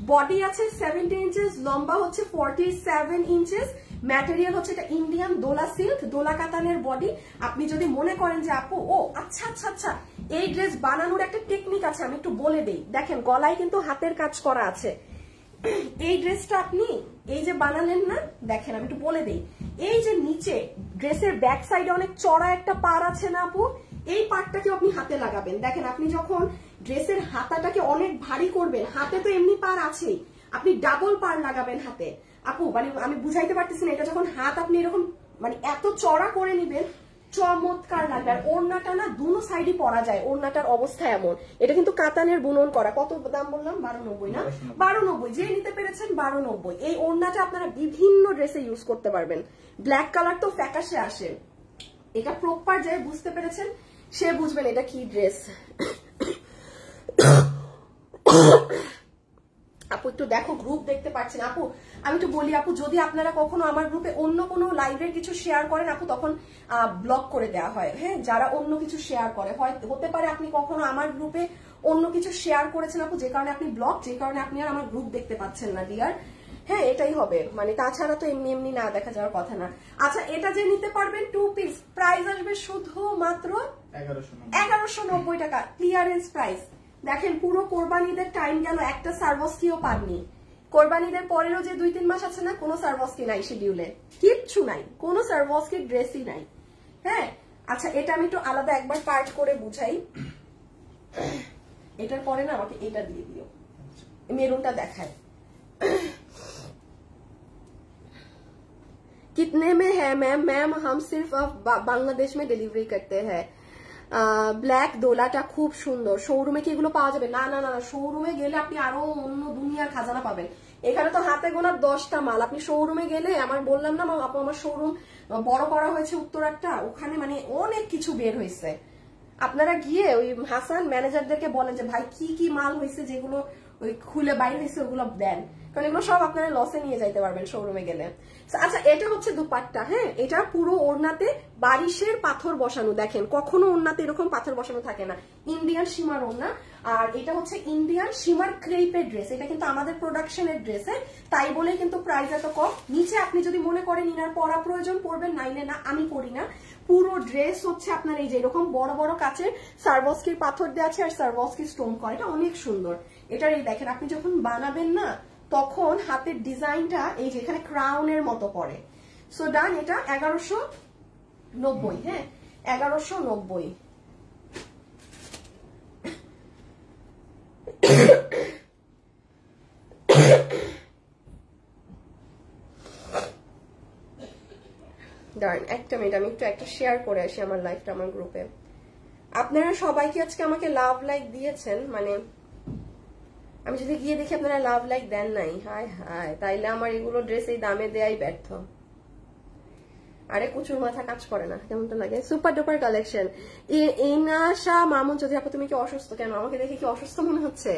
বডি আছে 70 ইঞ্চেস, লম্বা হচ্ছে 47 ইঞ্চেস, ম্যাটেরিয়াল হচ্ছে এটা ইন্ডিয়ান দোলা সিল্ক, দোলা কাতানের বডি। আপনি যদি মনে করেন যে আপু ও আচ্ছা আচ্ছা আচ্ছা এই ড্রেস বানানোর একটা টেকনিক আছে, আমি একটু বলে দেই। দেখেন গলায় কিন্তু হাতের কাজ করা আছে, এই ড্রেসটা আপনি এই যে বানালেন না, দেখেন আমি একটু বলে দেই, এই যে নিচে ড্রেসের ব্যাক সাইডে অনেক চড়া একটা পার আছে না আপু, এই পারটাকে আপনি হাতে লাগাবেন। দেখেন আপনি যখন ড্রেসের হাতাটাকে অনেক ভারী করবেন, হাতে তো এমনি পার আছেই, আপনি ডাবল পার লাগাবেন হাতে। আপু মানে আমি বুঝাইতে পারতেছি না, এটা যখন হাত আপনি এরকম মানে এত চড়া করে নিবেন, চমৎকার লাগবে। আর ওড়নাটা না দুনো সাইডে পরা যায়, ওড়নাটার অবস্থা এমন। এটা কিন্তু কাতানের বুনন করা। কত দাম বললাম? 1290 না? 1290। যে নিতে পেরেছেন 1290। এই ওড়নাটা আপনারা বিভিন্ন ড্রেসে ইউজ করতে পারবেন। ব্ল্যাক কালার তো ফ্যাকাশে আসে, এটা প্রপার যে বুঝতে পেরেছেন সে বুঝবেন এটা কি ড্রেস। আপু একটু দেখো, গ্রুপ দেখতে পাচ্ছেন আপু? আমি একটু বলি আপু, যদি আপনারা কখনো আমার গ্রুপে অন্য কোনো লাইভের কিছু শেয়ার করেন আপু, তখন ব্লক করে দেওয়া হয়। হ্যাঁ, যারা অন্য কিছু শেয়ার করে, হতে পারে আপনি কখনো আমার গ্রুপে অন্য কিছু শেয়ার করেছেন আপু, যে কারণে আপনি ব্লক, যে কারণে আপনি আর আমার গ্রুপ দেখতে পাচ্ছেন না ডিয়ার। হ্যাঁ, এটাই হবে, মানে তাছাড়া তো এমনি এমনি না দেখা যাওয়ার কথা না। আচ্ছা, এটা যে নিতে পারবেন 2 পিস, প্রাইস আসবে শুধু মাত্র 1190 টাকা, ক্লিয়ারেন্স প্রাইস। দেখেন পুরো কোরবানিদের টাইম গেল, একটা সার্ভসকিও পাননি। কোরবানিদের পরেরও যে 2-3 মাস আছে না, কোনো সার্ভসকি নাই শিডিউলে, কিচ্ছু নাই, কোনো সার্ভসকি ড্রেসই নাই। হ্যাঁ, আচ্ছা এটা আমি একটু আলাদা একবার পার্ট করে বুঝাই। এটার পরে না আমাকে এটা দিয়ে দিও, মেরুনটা দেখায়। कितने में है मैम? मैम हम सिर्फ बांग्लादेश में डिलीवरी करते हैं। ব্ল্যাক দোলাটা খুব সুন্দর। শোরুমে কি এগুলো পাওয়া যাবে? না না না, শোরুমে গেলে আপনি আরো অন্য দুনিয়ার খাজানা পাবেন। এখানে তো হাতে গোনা 10টা মাল। আপনি শোরুমে গেলে, আমার বললাম না আপু আমার শোরুম বড় করা হয়েছে উত্তরাটা, ওখানে মানে অনেক কিছু বের হয়েছে। আপনারা গিয়ে ওই হাসান ম্যানেজারদেরকে বলেন যে ভাই কি কি মাল হয়েছে যেগুলো ওই খুলে বাইরে হয়েছে ওগুলো দেন, কারণ এগুলো সব আপনারা লসে নিয়ে যাইতে পারবেন শোরুমে গেলে। আচ্ছা, এটা হচ্ছে দুপাট্টা। হ্যাঁ, এটা পুরো ওড়নাতে বারিশের পাথর বসানো। দেখেন কখনো ওড়নাতে এরকম পাথর বসানো থাকে না, ইন্ডিয়ান সীমার ওড়না। আর এটা হচ্ছে ইন্ডিয়ান সীমার ক্রেপের ড্রেস, এটা কিন্তু আমাদের প্রোডাকশনের ড্রেস, তাই বলে কিন্তু প্রাইস এত কম। নিচে আপনি যদি মনে করেন ইনার পরা প্রয়োজন পড়বেন, নাইলে না, আমি পরি না। পুরো ড্রেস হচ্ছে আপনার এই যে এরকম বড় বড় কাচের সার্ভসকির পাথর দেওয়া আছে আর সার্ভসকি স্টোন করা, এটা অনেক সুন্দর। এটার এই দেখেন আপনি যখন বানাবেন না, তখন হাতের ডিজাইনটা এই যে এখানে ক্রাউনের মতো পড়ে। সো ডান, এটা 1190। হ্যাঁ, 1190। দাঁড়ান একটা মিনিট, আমি একটু একটা শেয়ার করে আসি আমার লাইফটা আমার গ্রুপে। আপনারা সবাই কি আজকে আমাকে লাভ লাইক দিয়েছেন? মানে আমি যদি গিয়ে দেখি আপনারা লাভ লাইক দেন নাই, হায় হায়, তাইলে আমার এগুলো ড্রেস এই দামে দেয়াই ব্যর্থ। আরে কুচুর মাথা কাজ করে না, কেমনটা লাগে? Super duper collection. Inasha Mamun, যদি আপু তুমি কি অসুস্থ? কেন আমাকে দেখে কি অসুস্থ মনে হচ্ছে?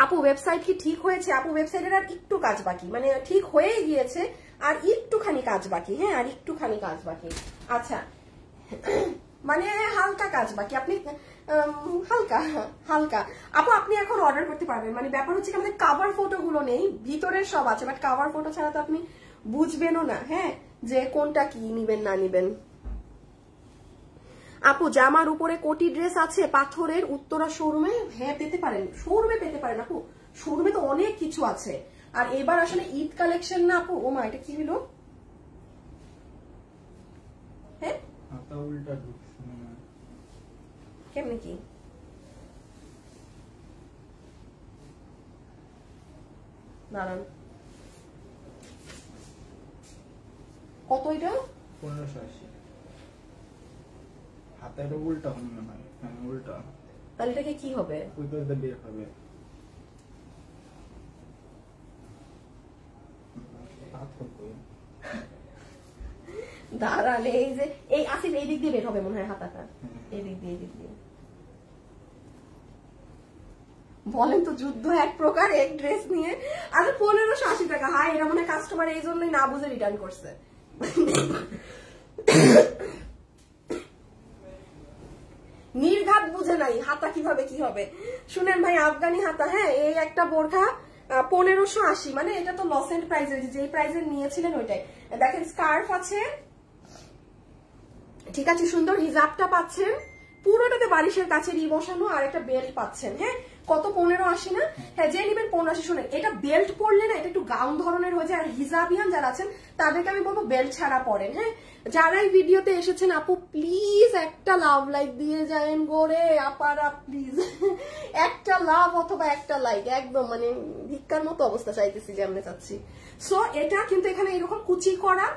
আপু ওয়েবসাইট কি ঠিক হয়েছে? আপু ওয়েবসাইটের আর একটু কাজ বাকি, মানে ঠিক হয়ে গিয়েছে, আর একটুখানি কাজ বাকি। হ্যাঁ, আর একটুখানি কাজ বাকি। আচ্ছা, মানে হালকা কাজ বাকি, আপনি হালকা হালকা। আপু আপনি এখন অর্ডার করতে পারবেন। মানে ব্যাপার হচ্ছে আমাদের কাভার ফটো গুলো নেই, ভিতরের সব আছে, বাট কাভার ফটো ছাড়া তো আপনি বুঝবেনও না হ্যাঁ যে কোনটা কি নিবেন না নিবেন। আপু জামার উপরে কোটি ড্রেস আছে পাথরের উত্তরা শোরুমে? হ্যাঁ পেতে পারেন, শোরুমে পেতে পারেন আপু, শোরুমে তো অনেক কিছু আছে। আর এবার আসলে ঈদ কালেকশন না আপু। ও মা, এটা কি হলো? হ্যাঁ উল্টা কেমনে কি? দাঁড়ান, কত এটা? 1580। হাতের উল্টা মনে হয়, হ্যাঁ উল্টা। তাহলে এটাকে কি হবে? ওই পাশে বের হবে। দাঁড়ান, এই যে এই আসিফ এই দিক দিয়ে বের হবে মনে হয় হাতাটা, এই দিক দিয়ে, এই দিক দিয়ে। বলেন তো, যুদ্ধ এক প্রকার এক ড্রেস নিয়ে। আচ্ছা 1580 টাকা। হাই, এরা মনে কাস্টমার এই জন্যই না বুঝে রিটার্ন করছে। নির্ঘাত বুঝে নাই হাতা কিভাবে কি হবে। শুনেন ভাই, আফগানি হাতা, হ্যাঁ এই একটা বোরখা 1580, মানে এটা তো লস এন্ড প্রাইস, যে প্রাইসে নিয়েছিলেন ওইটাই। দেখেন স্কার্ফ আছে, ঠিক আছে সুন্দর, হিজাবটা পাচ্ছেন, পুরোটাতে বারিশের কাছে বসানো, আর একটা বেল্ট পাচ্ছেন। হ্যাঁ কত 1580 না? হ্যাঁ, যে নিবেন 1580। শুনেন, এটা বেল্ট পরলে না এটা একটু গাউন ধরনের হয়ে যায়। আর হিজাবিয়ান যারা আছেন তাদেরকে আমি বলবো বেল্ট ছাড়া পরেন। হ্যাঁ, যারা এই ভিডিওতে এসেছেন আপু প্লিজ একটা লাভ লাইক দিয়ে যাবেন গোরে আপারা, প্লিজ একটা লাভ অথবা একটা লাইক, একদম মানে ভিক্ষার মতো অবস্থা চাইতেছি যে আমরা চাচ্ছি। সো এটা কিন্তু এখানে এরকম কুচি করা।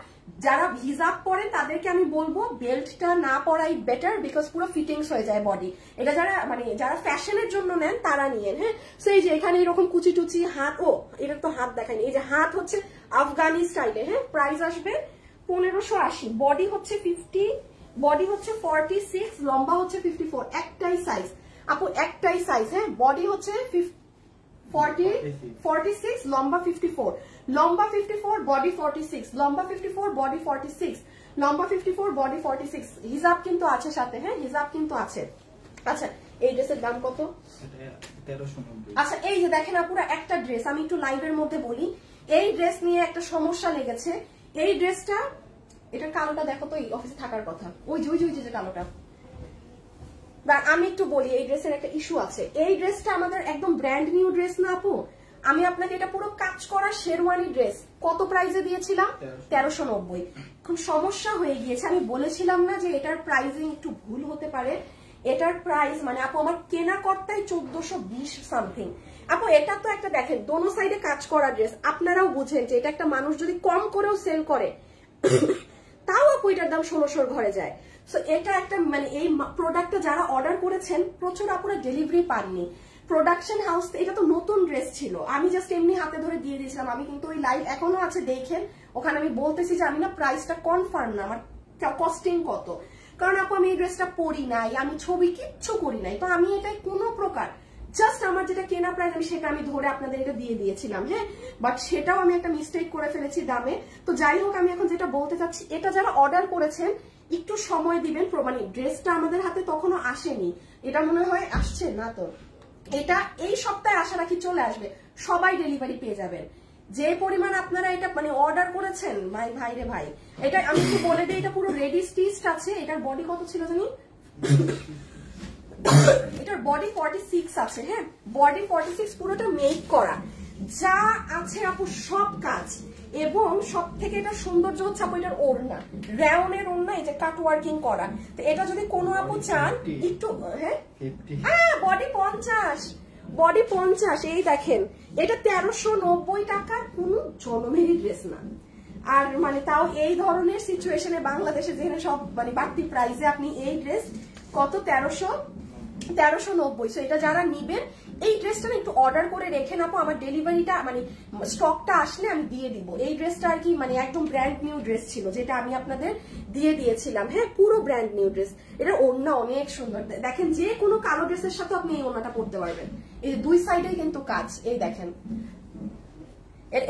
যারা হিজাব পরেন তাদেরকে আমি বলবো বেল্টটা না পরাই বেটার, বিকজ পুরো ফিটিংস হয়ে যায় বডি। এটা যারা মানে যারা ফ্যাশনের জন্য নেন তারা নিয়েন। হ্যাঁ, সেই যে এখানে এরকম কুচি টুচি হাত, ও এটা তো হাত দেখায়নি, এই যে হাত হচ্ছে আফগানি স্টাইলে। হ্যাঁ, প্রাইস আসবে 1580। বডি হচ্ছে 50, বডি হচ্ছে 46, লম্বা হচ্ছে 54। একটাই সাইজ আপু, একটাই সাইজ। হ্যাঁ, বডি হচ্ছে 46, লম্বা 54, লম্বা 54, বডি 46, লম্বা 54, বডি 46, লম্বা 54, বডি 46। হিজাব কিন্তু আছে সাথে। হ্যাঁ, হিজাব কিন্তু আছে। আচ্ছা, এই ড্রেসের দাম কত? 1390। আচ্ছা, এই যে দেখেন আপুরা একটা ড্রেস আমি একটু লাইভের মধ্যে বলি। এই ড্রেস নিয়ে একটা সমস্যা লেগেছে। এই ড্রেসটা, এটার কালোটা দেখো তো, এই অফিসে থাকার কথা, ওই যে কালোটা। আমি একটু বলি, এই ড্রেসের একটা ইস্যু আছে। এই ড্রেসটা আমাদের একদম ব্র্যান্ড নিউ ড্রেস না আপু। আমি আপনাকে এটা পুরো কাজ করা শেরওয়ানি ড্রেস কত প্রাইসে দিয়েছিলাম? 1390। এখন সমস্যা হয়ে গিয়েছে, আমি বলেছিলাম না যে এটার প্রাইসিং একটু ভুল হতে পারে। এটার প্রাইস মানে আপু আমার কেনা কর্তায় 1420 সামথিং। আপু এটা তো একটা দেখেন দোনো সাইডে কাজ করা ড্রেস, আপনারাও বুঝেন যে এটা একটা মানুষ যদি কম করেও সেল করে তাও আপু এটার দাম 1600 ঘরে যায়। সো এটা একটা মানে এই প্রোডাক্টটা যারা অর্ডার করেছেন প্রচুর আপুরা ডেলিভারি পাননি। প্রোডাকশন হাউস, এটা তো নতুন ড্রেস ছিল, আমি জাস্ট এমনি হাতে ধরে দিয়ে দিয়েছিলাম। আমি কিন্তু ওই লাইভ এখনো আছে দেখেন, ওখানে আমি বলতেছি যে আমি না প্রাইসটা কনফার্ম না, আমার কস্টিং কত। কারণ আপু আমি এই ড্রেসটা পরি নাই, আমি ছবি কিচ্ছু করি নাই, তো আমি এটাই কোনো প্রকার জাস্ট আমার যেটা কেনা প্রাইস আমি সেটা আমি ধরে আপনাদের এটা দিয়ে দিয়েছিলাম। হ্যাঁ, বাট সেটাও আমি একটা মিস্টেক করে ফেলেছি দামে। তো যাই হোক, আমি এখন যেটা বলতে চাচ্ছি, এটা যারা অর্ডার করেছেন একটু সময় দিবেন। মানে ড্রেসটা আমাদের হাতে তখনও আসেনি, এটা মনে হয় আসছে না, তো এটা এই সপ্তাহে আশা রাখি চলে আসবে, সবাই ডেলিভারি পেয়ে যাবেন। যে পরিমাণ আপনারা এটা মানে অর্ডার করেছেন, ভাই রে ভাই, এটা আমি একটু বলে দিই, এটা পুরো রেডি স্টিচড আছে। এটার বডি কত ছিল জানি? এটার বডি 46 আছে। হ্যাঁ, বডি 46, পুরোটা মেক করা, যা আছে আপু সব কাজ। এবং সব থেকে এটা সৌন্দর্য হচ্ছে আপু এটার ওড়না, রাউন্ডের ওড়না, এই যে কাট ওয়ার্কিং করা। তো এটা যদি কোনো আপু চান একটু, হ্যাঁ বডি 50, বডি 50। এই দেখেন এটা 1390 টাকার কোনো জনমেরি ড্রেস না। আর মানে তাও এই ধরনের সিচুয়েশনে বাংলাদেশে যেখানে সব মানে বাড়তি প্রাইসে আপনি এই ড্রেস কত? 1390। সো এটা যারা নিবেন এই ড্রেসটা একটু অর্ডার করে রেখে নাও, আমার ডেলিভারিটা মানে স্টকটা আসলে আমি দিয়ে দিব। এই ড্রেসটা আর কি মানে একদম ব্র্যান্ড নিউ ড্রেস ছিল, যেটা আমি আপনাদের দিয়ে দিয়েছিলাম। হ্যাঁ, পুরো ব্র্যান্ড নিউ ড্রেস। এটা ওড়না অনেক সুন্দর, দেখেন যে কোনো কালো ড্রেসের সাথে আপনি এই ওড়নাটা পরতে পারবেন। এই যে দুই সাইডে কিন্তু কাজ, এই দেখেন।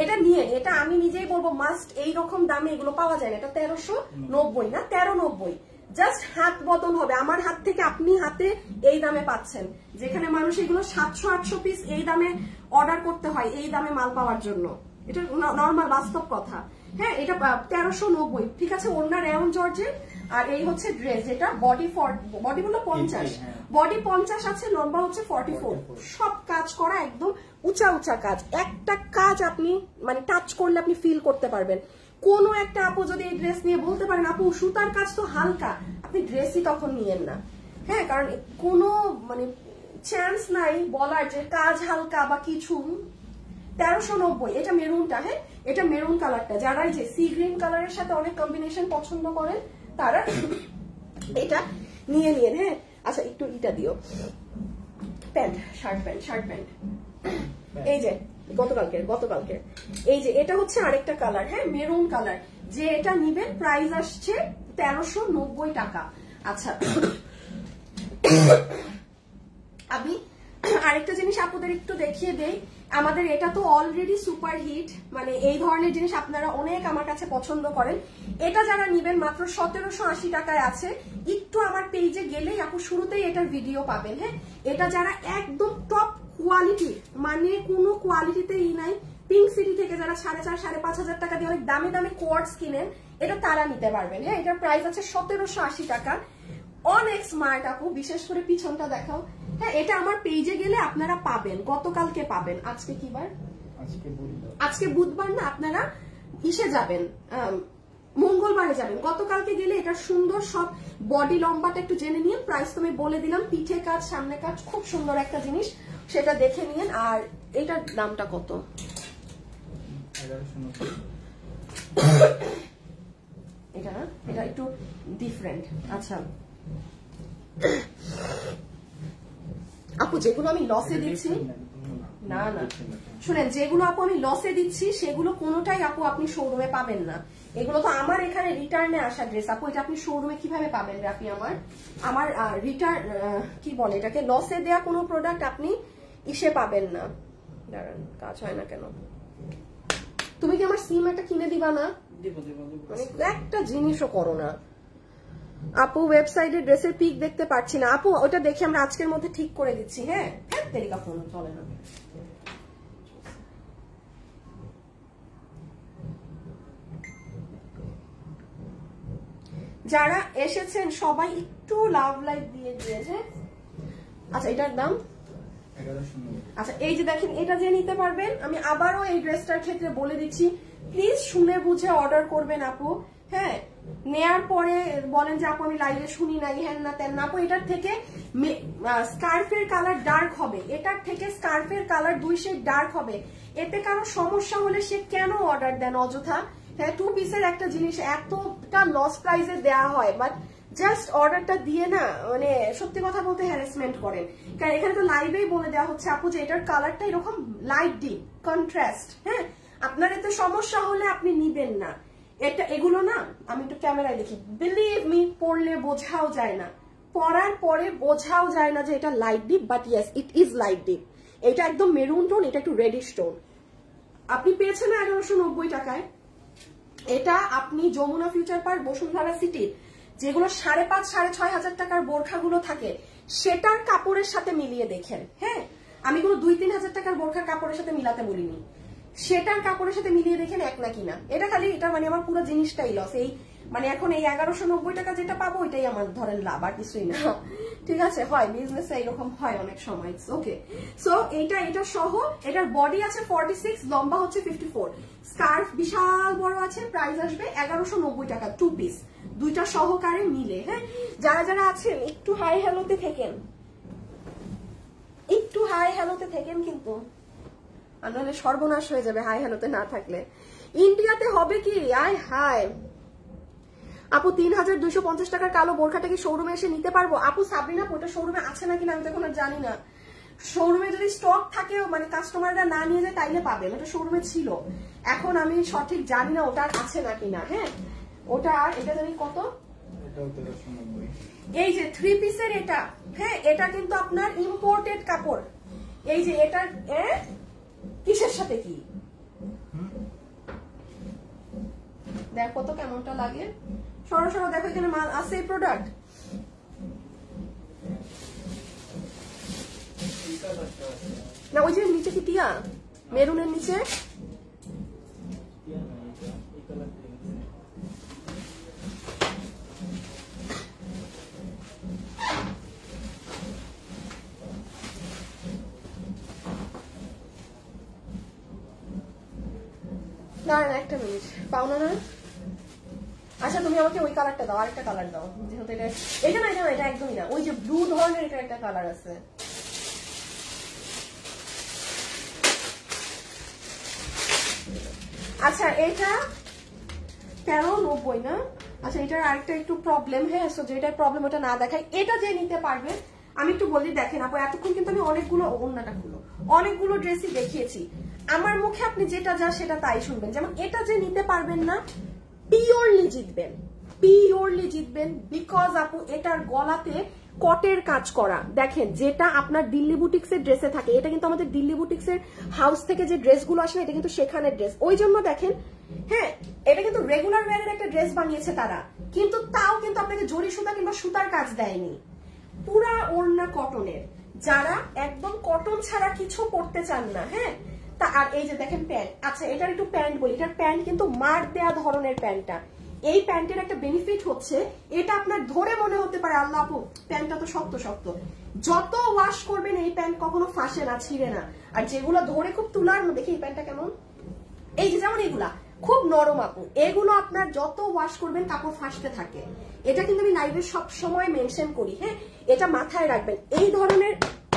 এটা নিয়ে, এটা আমি নিজেই বলবো মাস্ট, এইরকম দামে এগুলো পাওয়া যায় না। এটা 1390 না, 1390। জাস্ট হাত বদল হবে, আমার হাত থেকে আপনি হাতে এই দামে পাচ্ছেন, যেখানে মানুষ এগুলো 700-800 পিস এই দামে অর্ডার করতে হয় এই দামে মাল পাওয়ার জন্য। এটা নর্মাল বাস্তব কথা। হ্যাঁ, এটা 1390, ঠিক আছে। ওড়না রেয়ন জর্জের, আর এই হচ্ছে ড্রেস, যেটা বডি বলো 50, বডি 50 আছে, লম্বা হচ্ছে 44। সব কাজ করা, একদম উঁচা কাজ। একটা কাজ আপনি মানে টাচ করলে আপনি ফিল করতে পারবেন। কোনো একটা আপু যদি এই ড্রেস নিয়ে বলতে পারেন আপু সুতার কাজ তো হালকা, আপনি ড্রেসই তখন নিয়েন না। হ্যাঁ, কারণ কোনো মানে চান্স নাই বলার যে কাজ হালকা বা কিছু। 1390। এটা মেরুনটা, হ্যাঁ এটা মেরুন কালারটা, যারা এই যে সি গ্রিন কালারের সাথে অনেক কম্বিনেশন পছন্দ করেন তারা এটা নিয়ে নিয়েন। হ্যাঁ, আচ্ছা একটু এটা দিও, প্যান্ট, শার্ট প্যান্ট। এই যে গতকালকে এই যে এটা হচ্ছে আরেকটা কালার, হ্যাঁ মেরুন কালার। যে এটা নিবেন প্রাইস আসছে 1390 টাকা। আচ্ছা, আমি আরেকটা জিনিস আপনাদের একটু দেখিয়ে দেই। আমাদের এটা তো অলরেডি সুপার হিট, মানে এই ধরনের জিনিস আপনারা অনেক আমার কাছে পছন্দ করেন। এটা যারা নিবেন মাত্র 1780 টাকায় আছে। একটু আমার পেজে গেলেই আপু শুরুতেই এটার ভিডিও পাবেন। হ্যাঁ, এটা যারা একদম টপ কোয়ালিটি, মানে কোনো কোয়ালিটিতেই নাই, পিঙ্ক সিটি থেকে যারা 4,500-5,000 টাকা দিয়ে অনেক দামে কোয়ার্টস কিনেন, এটা তারা নিতে পারবেন। হ্যাঁ, এটার প্রাইস আছে 1780 টাকা। অনেক স্মার্ট আপু, বিশেষ করে পিছনটা দেখাও, হ্যাঁ, এটা আমার পেজে গেলে আপনারা পাবেন, গতকালকে পাবেন। আজকে কি বার? আজকে বুধবার না, আপনারা ইসে যাবেন, মঙ্গলবারে যাবেন। গতকালকে গেলে এটা সুন্দর সব বডি লম্বাটা একটু জেনে নিন। প্রাইস তো আমি বলে দিলাম, পিঠে কাজ সামনে কাজ, খুব সুন্দর একটা জিনিস, সেটা দেখে নিন। আর এটার দামটা কত? 1190। এটা না, এটা একটু ডিফারেন্ট। আচ্ছা আপু, যেগুলো আমি লসে দিচ্ছি, না না শুনেন, যেগুলো আপু আমি লসে দিচ্ছি সেগুলো কোনোটাই আপু আপনি শোরুমে পাবেন না। এগুলো তো আমার এখানে রিটার্নে আসা ড্রেস আপু, এটা আপনি শোরুমে কিভাবে পাবেন রে আপনি? আমার রিটার্ন কি বলে এটাকে, লসে দেয়া কোনো প্রোডাক্ট আপনি ইসে পাবেন না। দাঁড়ান, কাজ হয় না কেন? তুমি কি আমার সিম একটা কিনে দিবা না? মানে একটা জিনিসও করো না আপু। ওয়েবসাইটে ড্রেসের পিক দেখতে পাচ্ছি না আপু, ওটা দেখে আমরা আজকের মধ্যে ঠিক করে দিচ্ছি। হ্যাঁ, তেরিকা ফোন চলে না। যারা এসেছেন সবাই একটু লাভ লাইক দিয়ে দিয়েছে। আচ্ছা, এটার দাম 1190। আচ্ছা, এই যে দেখেন, এটা যে নিতে পারবেন, আমি আবারও এই ড্রেসটার ক্ষেত্রে বলে দিচ্ছি, প্লিজ শুনে বুঝে অর্ডার করবেন আপু। হ্যাঁ, নেয়ার পরে বলেন যে আপু আমি লাইভে শুনি নাই, হ্যান না তেন না। আপু, এটার থেকে স্কার্ফের কালার ডার্ক হবে, এটার থেকে স্কার্ফের কালার 2 শেড ডার্ক হবে। এতে কারো সমস্যা হলে সে কেন অর্ডার দেন অযথা? হ্যাঁ, 2 পিসের একটা জিনিস এতটা লস প্রাইসে দেওয়া হয়, বাট জাস্ট অর্ডারটা দিয়ে না, মানে সত্যি কথা বলতে হ্যারাসমেন্ট করেন। কারণ এখানে তো লাইভেই বলে দেওয়া হচ্ছে আপু যে এটার কালারটা এরকম লাইট ডিপ কন্ট্রাস্ট। হ্যাঁ, আপনার এতে সমস্যা হলে আপনি নিবেন না। এগুলো না, আমি একটু ক্যামেরায় দেখি, বিলিভ মি, পড়লে বোঝাও যায় না, পরার পরে বোঝাও যায় না যে এটা light deep, but yes it is light deep. এটা একদম মেরুন টোন, এটা একটু রেডিশ টোন। আপনি পেয়েছেন 1190 টাকায়। এটা আপনি যমুনা ফিউচার পার্ক, বসুন্ধরা সিটির যেগুলো 5,500 6,500 হাজার টাকার বোরখাগুলো থাকে, সেটার কাপড়ের সাথে মিলিয়ে দেখেন। হ্যাঁ, আমি কোনো 2-3 হাজার টাকার বোরখার কাপড়ের সাথে মিলাতে বলিনি, সেটার কাপড়ের সাথে মিলিয়ে দেখেন এক না কিনা। এটা খালি, এটা মানে আমার পুরো জিনিসটাই লস। এই মানে এখন এই 1190 টাকা যেটা পাবো ওইটাই আমার ধরেন লাভ, আর কিছুই না। ঠিক আছে, হয় বিজনেসে এরকম হয় অনেক সময়। ওকে, সো এটা সহ এটার বডি আছে 46, লম্বা হচ্ছে 54, স্কার্ফ বিশাল বড় আছে, প্রাইস আসবে 1190 টাকা 2 পিস, দুইটা সহকারে মিলে। হ্যাঁ, যারা যারা আছেন একটু হাই হ্যালোতে থেকেন, একটু হাই হ্যালোতে থেকেন, কিন্তু নাহলে সর্বনাশ হয়ে যাবে হাই হ্যালোতে না থাকলে। ইন্ডিয়াতে হবে কি, আয় হায় আপু, 3,250 টাকার কালো বোরখাটা কি শোরুমে এসে নিতে পারবো? আপু সাবরিনা, ওটা শোরুমে আছে নাকি না আমি তো এখন আর জানি না। শোরুমে যদি স্টক থাকে, মানে কাস্টমাররা না নিয়ে যায়, তাইলে পাবেন। ওটা শোরুমে ছিল, এখন আমি সঠিক জানি না ওটা আছে নাকি না। হ্যাঁ, ওটা আর এটা জানি কত, এই যে 3 পিসের এটা। হ্যাঁ, এটা কিন্তু আপনার ইম্পোর্টেড কাপড়। এই যে এটার কিসের সাথে কি দেখো তো কেমনটা লাগে। সরাসরি দেখো, এখানে মাল আছে প্রোডাক্ট। না, ওই যে নিচে কি টিয়া, মেরুনের নিচে দাঁড়ান একটা মিনিট, পাও না? আচ্ছা, তুমি আমাকে ওই কালারটা দাও, আরেকটা কালার দাও, যেহেতু এটা না, এটা একদমই না, ওই যে ব্লু ধরনের এটা একটা কালার আছে। আচ্ছা, এটা 1390 না? আচ্ছা, এটার আরেকটা একটু প্রবলেম। হ্যাঁ, সো যেটার প্রবলেম ওটা না দেখাই, এটা যে নিতে পারবে আমি একটু বলি। দেখেন আপু, এতক্ষণ কিন্তু আমি অনেকগুলো ড্রেসই দেখিয়েছি। আমার মুখে আপনি যেটা যা সেটা তাই শুনবেন। যেমন এটা যে নিতে পারবেন না, পিওরলি জিতবেন, বিকজ আপু এটার গলাতে কটের কাজ করা। দেখেন, যেটা আপনার দিল্লি বুটিক্সের ড্রেসে থাকে, এটা কিন্তু আমাদের দিল্লি বুটিক্সের হাউস থেকে যে ড্রেসগুলো আসে, এটা কিন্তু সেখানের ড্রেস। ওই জন্য দেখেন, হ্যাঁ, এটা কিন্তু রেগুলার ওয়্যারের একটা ড্রেস বানিয়েছে তারা, কিন্তু তাও কিন্তু আপনাকে জরি সুতা কিংবা সুতার কাজ দেয়নি, পুরা ওড়না কটনের। যারা একদম কটন ছাড়া কিছু পরতে চান না, হ্যাঁ, তা আর এই যে দেখেন প্যান্ট। আচ্ছা, এটার একটু প্যান্ট বলি, এটার প্যান্ট কিন্তু মার দেয়া ধরনের প্যান্টটা, এই প্যান্টের একটা বেনিফিট হচ্ছে এটা আপনার ধরে মনে হতে পারে আল্লাহ আপু প্যান্টটা তো শক্ত শক্ত, যত ওয়াশ করবেন এই প্যান্ট কখনো ফাঁসে না, ছিঁড়ে না। আর যেগুলো ধরে খুব তুলার, দেখি এই প্যান্টটা কেমন, এই যে যেমন এগুলা খুব নরম আপু, এগুলো আপনার যত ওয়াশ করবেন কাপড় ফাঁসতে থাকে। এটা কিন্তু আমি লাইভে সব সময় মেনশন করি, হ্যাঁ এটা মাথায় রাখবেন। এই ধরনের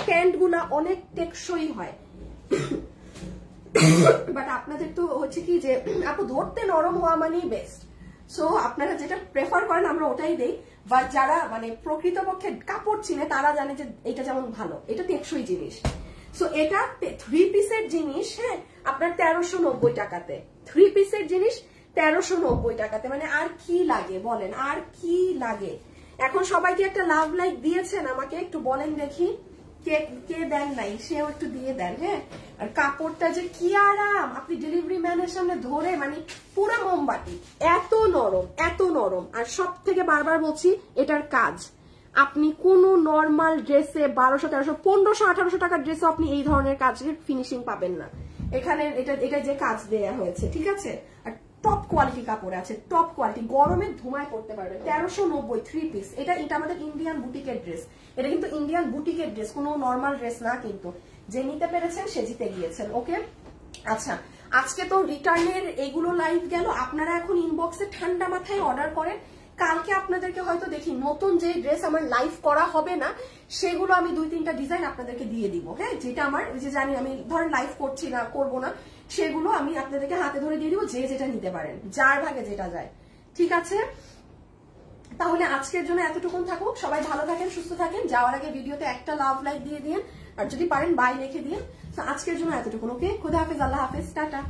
প্যান্ট গুলা অনেক টেকসই হয়, বাট আপনাদের তো হচ্ছে কি যে আপু ধরতে নরম হওয়া মানেই বেস্ট। সো আপনারা যেটা প্রেফার করেন আমরা ওটাই দেই, বা যারা মানে প্রকৃতপক্ষে কাপড় চিনে তারা জানে যে এটা যেমন ভালো, এটা টেকসই জিনিস। সো এটা 3 পিসের জিনিস, হ্যাঁ আপনার 1390 টাকাতে, 3 পিসের জিনিস 1390 টাকাতে, মানে আর কি লাগে বলেন, আর কি লাগে? এখন সবাইকে একটা লাভ লাইক দিয়েছেন আমাকে, একটু বলেন দেখি কে দেন নাই, সেও একটু দিয়ে দেন। হ্যাঁ আর কাপড়টা যে কি আরাম, আপনি ডেলিভারি ম্যানের সামনে ধরে মানে পুরো মোমবাতি, এত নরম এত নরম। আর সব থেকে বারবার বলছি এটার কাজ, আপনি কোনো নর্মাল ড্রেসে 1200 1300 1500 1800 টাকার ড্রেসে আপনি এই ধরনের কাজের ফিনিশিং পাবেন না। এখানে এটা যে কাজ দেয়া হয়েছে, ঠিক আছে, আর টপ কোয়ালিটি কাপড় আছে, টপ কোয়ালিটি, গরমে ধুমায় পড়তে পারবে। 1390 3 পিস, এটা আমাদের ইন্ডিয়ান বুটিকের ড্রেস, এটা কিন্তু ইন্ডিয়ান বুটিকের ড্রেস, কোনো নর্মাল ড্রেস না কিন্তু। যে নিতে পেরেছেন সে জিতে গিয়েছেন। ওকে আচ্ছা, আজকে তো রিটার্নের এইগুলো লাইভ গেল, আপনারা এখন ইনবক্সে ঠান্ডা মাথায় অর্ডার করেন। কালকে আপনাদেরকে হয়তো দেখি নতুন যে ড্রেস আমার লাইভ করা হবে না সেগুলো আমি 2-3টা ডিজাইন আপনাদেরকে দিয়ে দিব। হ্যাঁ যেটা আমার যে জানি আমি ধরেন লাইভ করছি না, করবো না, সেগুলো আমি আপনাদেরকে হাতে ধরে দিয়ে দিব, যে যেটা নিতে পারেন, যার ভাগে যেটা যায়। ঠিক আছে, তাহলে আজকের জন্য এতটুকুন থাকুক। সবাই ভালো থাকেন, সুস্থ থাকেন। যাওয়ার আগে ভিডিওতে একটা লাভ লাইক দিয়ে দিন, আর যদি পারেন বাই লিখে দিন। আজকের জন্য এতটুকুন। ওকে, খুদা হাফেজ, আল্লাহ হাফেজ, টাটা।